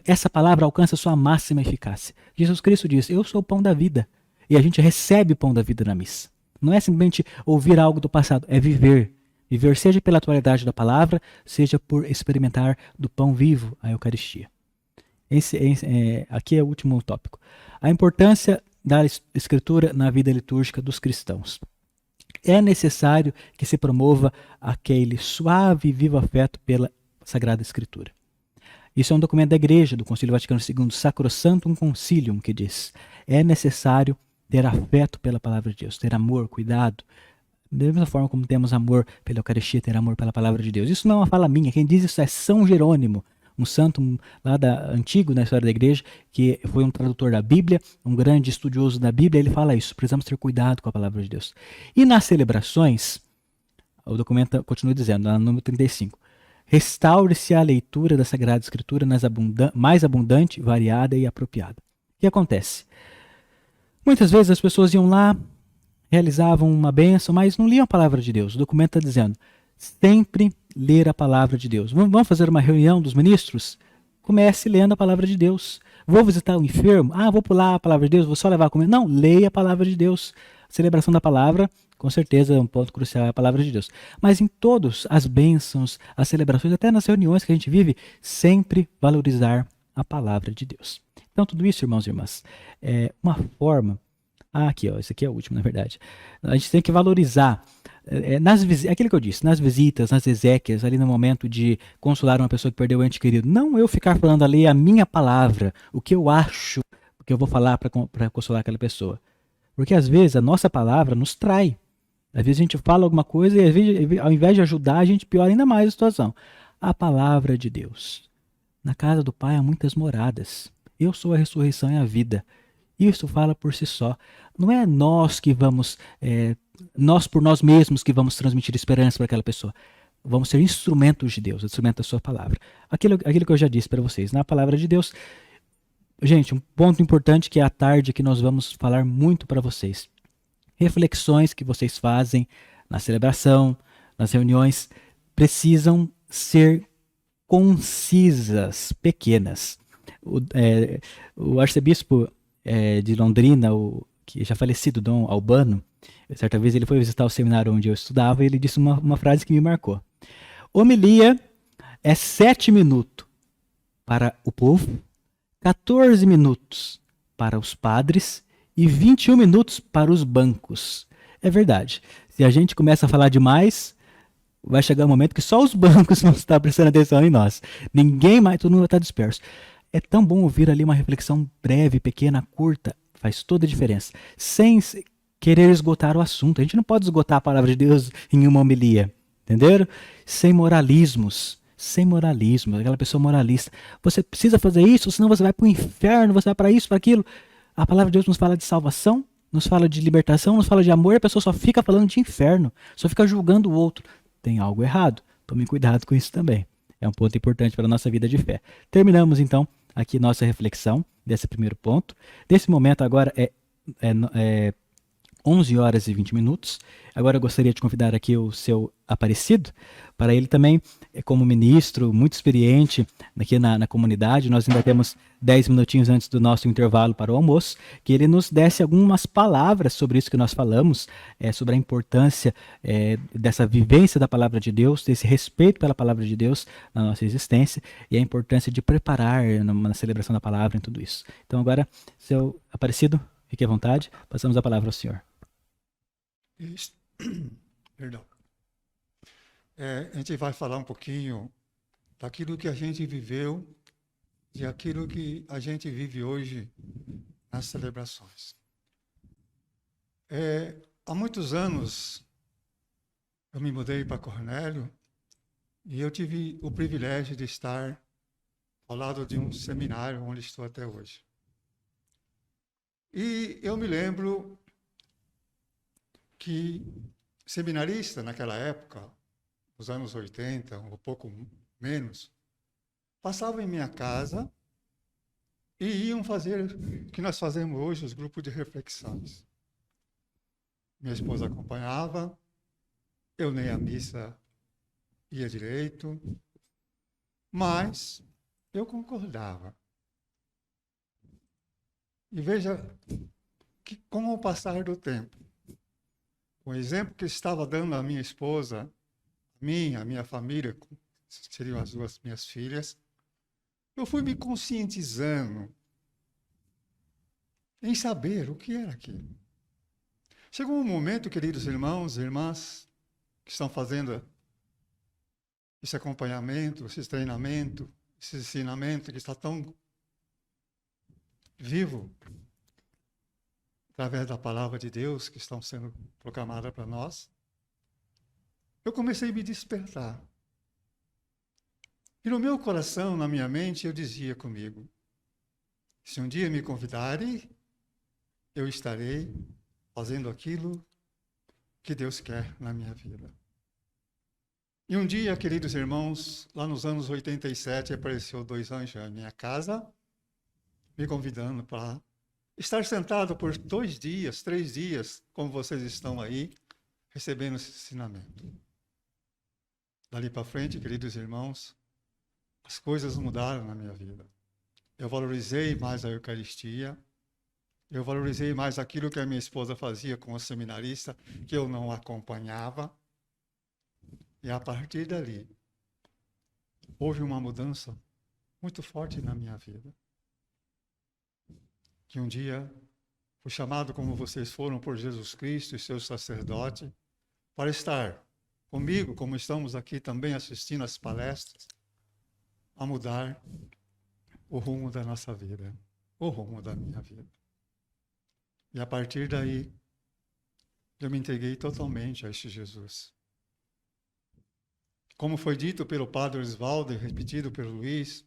Speaker 1: essa palavra alcança sua máxima eficácia. Jesus Cristo diz, eu sou o pão da vida. E a gente recebe o pão da vida na missa. Não é simplesmente ouvir algo do passado, é viver. Viver seja pela atualidade da palavra, seja por experimentar do pão vivo, a Eucaristia. Aqui é o último tópico. A importância da Escritura na vida litúrgica dos cristãos. É necessário que se promova aquele suave e vivo afeto pela Sagrada Escritura. Isso é um documento da Igreja, do Concílio Vaticano II, Sacrosanctum Concilium, que diz: é necessário ter afeto pela palavra de Deus, ter amor, cuidado. Da mesma forma como temos amor pela Eucaristia, ter amor pela palavra de Deus. Isso não é uma fala minha, quem diz isso é São Jerônimo, um santo lá antigo na história da Igreja, que foi um tradutor da Bíblia, um grande estudioso da Bíblia. Ele fala isso, precisamos ter cuidado com a palavra de Deus. E nas celebrações, o documento continua dizendo, no número 35, restaure-se a leitura da Sagrada Escritura mais abundante, variada e apropriada. O que acontece? Muitas vezes as pessoas iam lá, realizavam uma bênção, mas não liam a palavra de Deus. O documento está dizendo, sempre ler a palavra de Deus. Vamos fazer uma reunião dos ministros? Comece lendo a palavra de Deus. Vou visitar o enfermo? Vou pular a palavra de Deus, vou só levar a comer. Não, leia a palavra de Deus. A celebração da palavra, com certeza, é um ponto crucial, é a palavra de Deus. Mas em todas as bênçãos, as celebrações, até nas reuniões que a gente vive, sempre valorizar a palavra de Deus. Então, tudo isso, irmãos e irmãs, é uma forma... aqui, esse aqui é o último, na verdade. A gente tem que valorizar, aquilo que eu disse, nas visitas, nas exéquias, ali no momento de consolar uma pessoa que perdeu o ente querido. Não eu ficar falando ali a minha palavra, o que eu acho, o que eu vou falar para consolar aquela pessoa. Porque às vezes a nossa palavra nos trai. Às vezes a gente fala alguma coisa e às vezes, ao invés de ajudar, a gente piora ainda mais a situação. A palavra de Deus. Na casa do Pai há muitas moradas. Eu sou a ressurreição e a vida. Isso fala por si só. Não é nós que vamos, nós por nós mesmos que vamos transmitir esperança para aquela pessoa. Vamos ser instrumentos de Deus, instrumento da sua palavra. Aquilo que eu já disse para vocês, na palavra de Deus. Gente, um ponto importante que é à tarde que nós vamos falar muito para vocês. Reflexões que vocês fazem na celebração, nas reuniões, precisam ser concisas, pequenas. O arcebispo de Londrina, que já falecido, Dom Albano, certa vez ele foi visitar o seminário onde eu estudava e ele disse uma frase que me marcou. Homilia é 7 minutos para o povo, 14 minutos para os padres e 21 minutos para os bancos. É verdade. Se a gente começa a falar demais, vai chegar um momento que só os bancos vão estar prestando atenção em nós. Ninguém mais, todo mundo vai estar disperso. É tão bom ouvir ali uma reflexão breve, pequena, curta, faz toda a diferença. Sem querer esgotar o assunto. A gente não pode esgotar a palavra de Deus em uma homilia, entenderam? Sem moralismos, aquela pessoa moralista. Você precisa fazer isso, senão você vai para o inferno, você vai para isso, para aquilo. A palavra de Deus nos fala de salvação, nos fala de libertação, nos fala de amor, e a pessoa só fica falando de inferno, só fica julgando o outro. Tem algo errado. Tome cuidado com isso também. É um ponto importante para a nossa vida de fé. Terminamos, então, aqui nossa reflexão desse primeiro ponto. Nesse momento agora é 11 horas e 20 minutos. Agora eu gostaria de convidar aqui o seu Aparecido, para ele também, como ministro, muito experiente aqui na comunidade. Nós ainda temos 10 minutinhos antes do nosso intervalo para o almoço, que ele nos desse algumas palavras sobre isso que nós falamos, sobre a importância dessa vivência da palavra de Deus, desse respeito pela palavra de Deus na nossa existência e a importância de preparar na celebração da palavra em tudo isso. Então agora, seu Aparecido, fique à vontade, passamos a palavra ao senhor.
Speaker 2: Perdão. A gente vai falar um pouquinho daquilo que a gente viveu e aquilo que a gente vive hoje nas celebrações. Há muitos anos eu me mudei para Cornélio e eu tive o privilégio de estar ao lado de um seminário onde estou até hoje. E eu me lembro que seminarista naquela época, nos anos 80, um pouco menos, passavam em minha casa e iam fazer o que nós fazemos hoje, os grupos de reflexões. Minha esposa acompanhava, eu nem à missa ia direito, mas eu concordava. E veja que, com o passar do tempo, o exemplo que estava dando a minha esposa, a minha família, que seriam as duas minhas filhas, eu fui me conscientizando em saber o que era aquilo. Chegou um momento, queridos irmãos e irmãs, que estão fazendo esse acompanhamento, esse treinamento, esse ensinamento que está tão vivo, através da palavra de Deus que estão sendo proclamadas para nós, eu comecei a me despertar. E no meu coração, na minha mente, eu dizia comigo, se um dia me convidarem, eu estarei fazendo aquilo que Deus quer na minha vida. E um dia, queridos irmãos, lá nos anos 87, apareceu 2 anjos na minha casa, me convidando para estar sentado por 2 dias, 3 dias, como vocês estão aí, recebendo esse ensinamento. Dali para frente, queridos irmãos, as coisas mudaram na minha vida. Eu valorizei mais a Eucaristia, eu valorizei mais aquilo que a minha esposa fazia com o seminarista, que eu não acompanhava. E a partir dali, houve uma mudança muito forte na minha vida. Que um dia fui chamado, como vocês foram, por Jesus Cristo e seu sacerdote, para estar comigo, como estamos aqui também assistindo às palestras, a mudar o rumo da nossa vida, o rumo da minha vida. E a partir daí, eu me entreguei totalmente a este Jesus. Como foi dito pelo Padre Osvaldo e repetido pelo Luiz,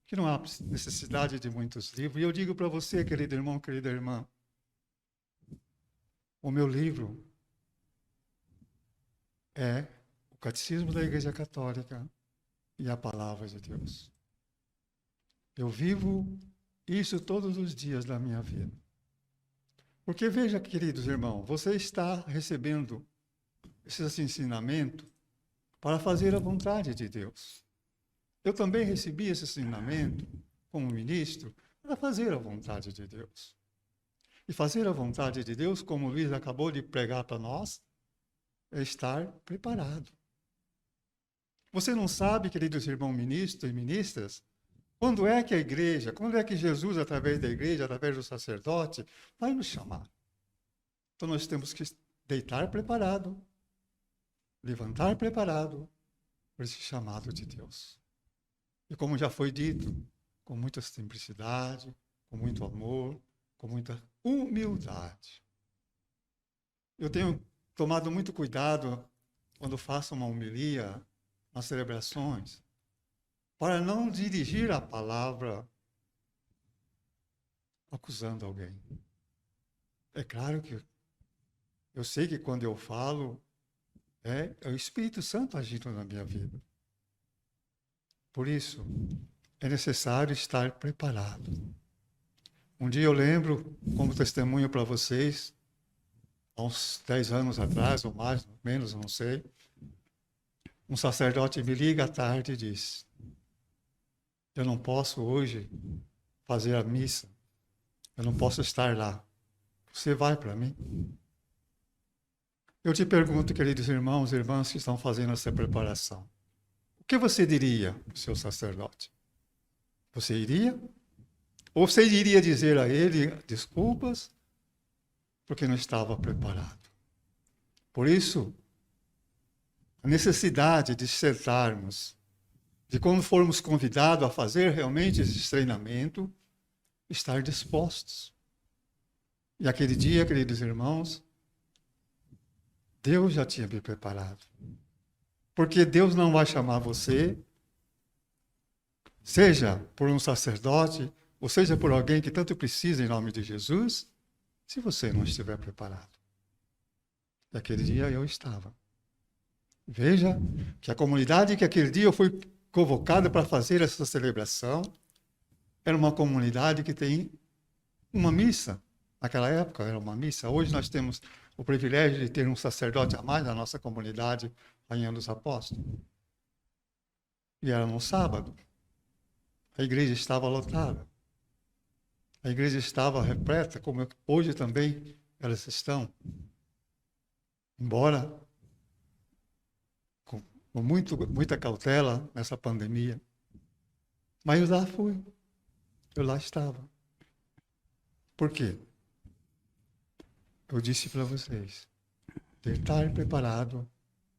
Speaker 2: que não há necessidade de muitos livros. E eu digo para você, querido irmão, querida irmã, o meu livro é o Catecismo da Igreja Católica e a Palavra de Deus. Eu vivo isso todos os dias da minha vida. Porque veja, queridos irmãos, você está recebendo esse ensinamento para fazer a vontade de Deus. Eu também recebi esse ensinamento como ministro para fazer a vontade de Deus. E fazer a vontade de Deus, como o Luiz acabou de pregar para nós, é estar preparado. Você não sabe, queridos irmãos ministros e ministras, quando é que a igreja, quando é que Jesus, através da igreja, através do sacerdote, vai nos chamar. Então nós temos que deitar preparado, levantar preparado por esse chamado de Deus. E como já foi dito, com muita simplicidade, com muito amor, com muita humildade. Eu tenho tomado muito cuidado quando faço uma homilia nas celebrações, para não dirigir a palavra acusando alguém. É claro que eu sei que quando eu falo, é o Espírito Santo agindo na minha vida. Por isso, é necessário estar preparado. Um dia eu lembro, como testemunho para vocês, há uns 10 anos atrás, ou mais, menos, não sei, um sacerdote me liga à tarde e diz, eu não posso hoje fazer a missa, eu não posso estar lá. Você vai para mim? Eu te pergunto, queridos irmãos e irmãs que estão fazendo essa preparação, o que você diria para o seu sacerdote? Você iria? Ou você iria dizer a ele desculpas porque não estava preparado? Por isso, a necessidade de sentarmos, de quando formos convidados a fazer realmente esse treinamento, estar dispostos. E aquele dia, queridos irmãos, Deus já tinha me preparado. Porque Deus não vai chamar você, seja por um sacerdote, ou seja por alguém que tanto precisa em nome de Jesus, se você não estiver preparado. E aquele dia eu estava. Veja que a comunidade que aquele dia eu fui convocada para fazer essa celebração era uma comunidade que tem uma missa. Naquela época era uma missa. Hoje nós temos o privilégio de ter um sacerdote a mais na nossa comunidade, Rainha dos Apóstolos. E era num sábado. A igreja estava lotada. A igreja estava repleta, como hoje também elas estão. Embora com muita cautela nessa pandemia. Mas eu lá fui. Eu lá estava. Por quê? Eu disse para vocês, estar preparado,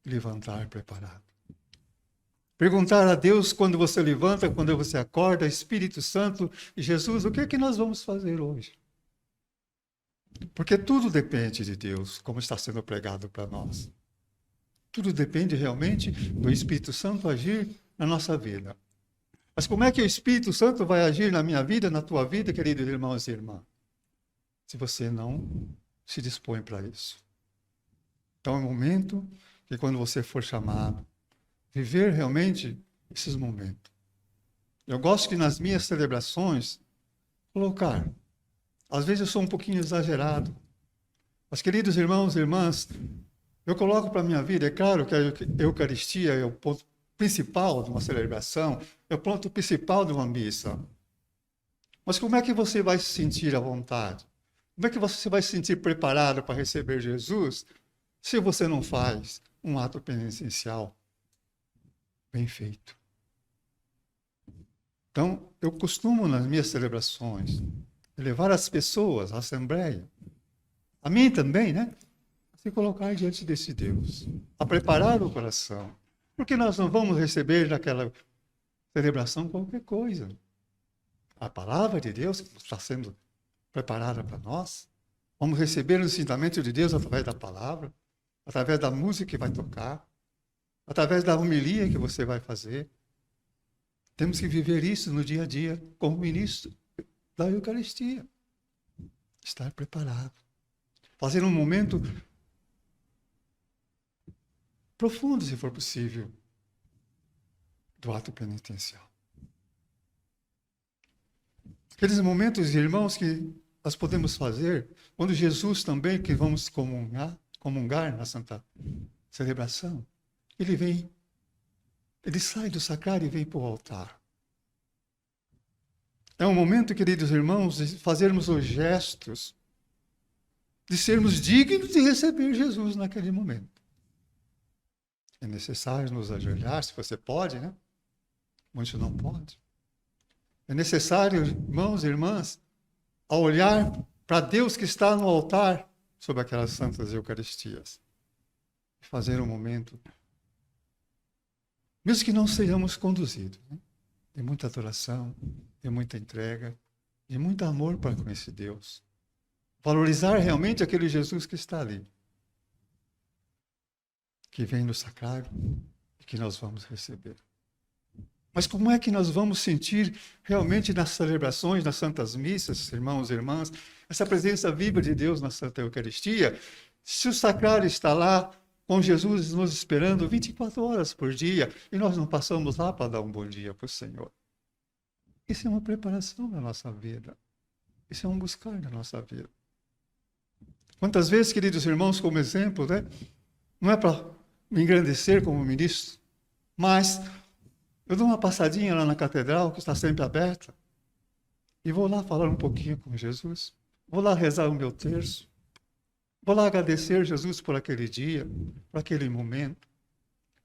Speaker 2: levantar preparado. Perguntar a Deus quando você levanta, quando você acorda, Espírito Santo e Jesus, o que é que nós vamos fazer hoje? Porque tudo depende de Deus, como está sendo pregado para nós. Tudo depende realmente do Espírito Santo agir na nossa vida. Mas como é que o Espírito Santo vai agir na minha vida, na tua vida, queridos irmãos e irmãs? Se você não se dispõe para isso. Então é o momento que quando você for chamado, viver realmente esses momentos. Eu gosto que nas minhas celebrações, colocar. Às vezes eu sou um pouquinho exagerado. Mas, queridos irmãos e irmãs, eu coloco para a minha vida, é claro que a Eucaristia é o ponto principal de uma celebração, é o ponto principal de uma missa. Mas como é que você vai se sentir à vontade? Como é que você vai se sentir preparado para receber Jesus se você não faz um ato penitencial bem feito? Então, eu costumo, nas minhas celebrações, levar as pessoas, a Assembleia, a mim também, né? A se colocar diante desse Deus, a preparar o coração. Porque nós não vamos receber naquela celebração qualquer coisa. A palavra de Deus que está sendo preparada para nós. Vamos receber o ensinamento de Deus através da palavra, através da música que vai tocar, através da homilia que você vai fazer. Temos que viver isso no dia a dia como ministro da Eucaristia. Estar preparado. Fazer um momento profundo, se for possível, do ato penitencial. Aqueles momentos, irmãos, que nós podemos fazer, quando Jesus também, que vamos comungar na Santa Celebração, ele sai do sacrário e vem para o altar. É um momento, queridos irmãos, de fazermos os gestos, de sermos dignos de receber Jesus naquele momento. É necessário nos ajoelhar, se você pode, né? Muitos não podem. É necessário, irmãos e irmãs, a olhar para Deus que está no altar sobre aquelas santas Eucaristias. E fazer um momento, mesmo que não sejamos conduzidos, né? De muita adoração, de muita entrega, de muito amor para com esse Deus. Valorizar realmente aquele Jesus que está ali, que vem no sacrário e que nós vamos receber. Mas como é que nós vamos sentir realmente nas celebrações, nas santas missas, irmãos e irmãs, essa presença viva de Deus na Santa Eucaristia, se o sacrário está lá com Jesus nos esperando 24 horas por dia e nós não passamos lá para dar um bom dia para o Senhor? Isso é uma preparação da nossa vida. Isso é um buscar da nossa vida. Quantas vezes, queridos irmãos, como exemplo, né? Não é para me engrandecer como ministro, mas eu dou uma passadinha lá na catedral, que está sempre aberta, e vou lá falar um pouquinho com Jesus, vou lá rezar o meu terço, vou lá agradecer Jesus por aquele dia, por aquele momento.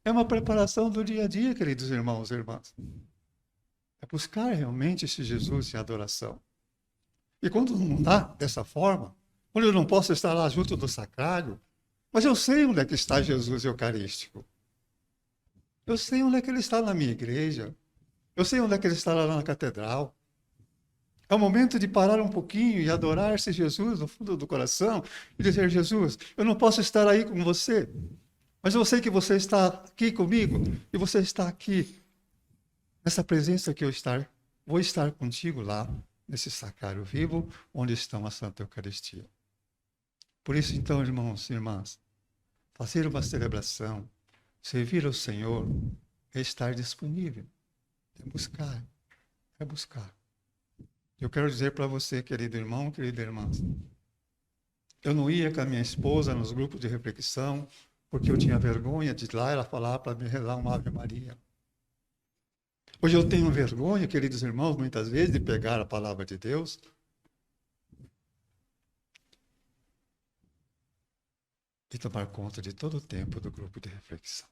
Speaker 2: É uma preparação do dia a dia, queridos irmãos e irmãs. É buscar realmente esse Jesus em adoração. E quando não dá dessa forma, quando eu não posso estar lá junto do sacrário, mas eu sei onde é que está Jesus Eucarístico. Eu sei onde é que ele está na minha igreja. Eu sei onde é que ele está lá na catedral. É o momento de parar um pouquinho e adorar esse Jesus no fundo do coração e dizer, Jesus, eu não posso estar aí com você, mas eu sei que você está aqui comigo e você está aqui nessa presença que vou estar contigo lá, nesse sacrário vivo, onde está a Santa Eucaristia. Por isso, então, irmãos e irmãs, fazer uma celebração, servir ao Senhor, é estar disponível, é buscar, é buscar. Eu quero dizer para você, querido irmão, querida irmã, eu não ia com a minha esposa nos grupos de reflexão, porque eu tinha vergonha de ir lá ela falar para me rezar uma Ave Maria. Hoje eu tenho vergonha, queridos irmãos, muitas vezes, de pegar a palavra de Deus e tomar conta de todo o tempo do grupo de reflexão.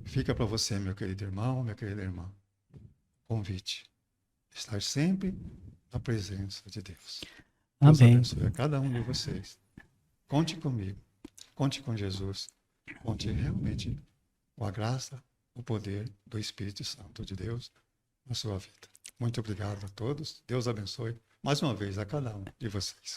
Speaker 2: Fica para você, meu querido irmão, minha querida irmã, convite. Estar sempre na presença de Deus. Deus
Speaker 1: Amém.
Speaker 2: abençoe a cada um de vocês. Conte comigo. Conte com Jesus. Conte realmente com a graça, o poder do Espírito Santo de Deus na sua vida. Muito obrigado a todos. Deus abençoe mais uma vez a cada um de vocês.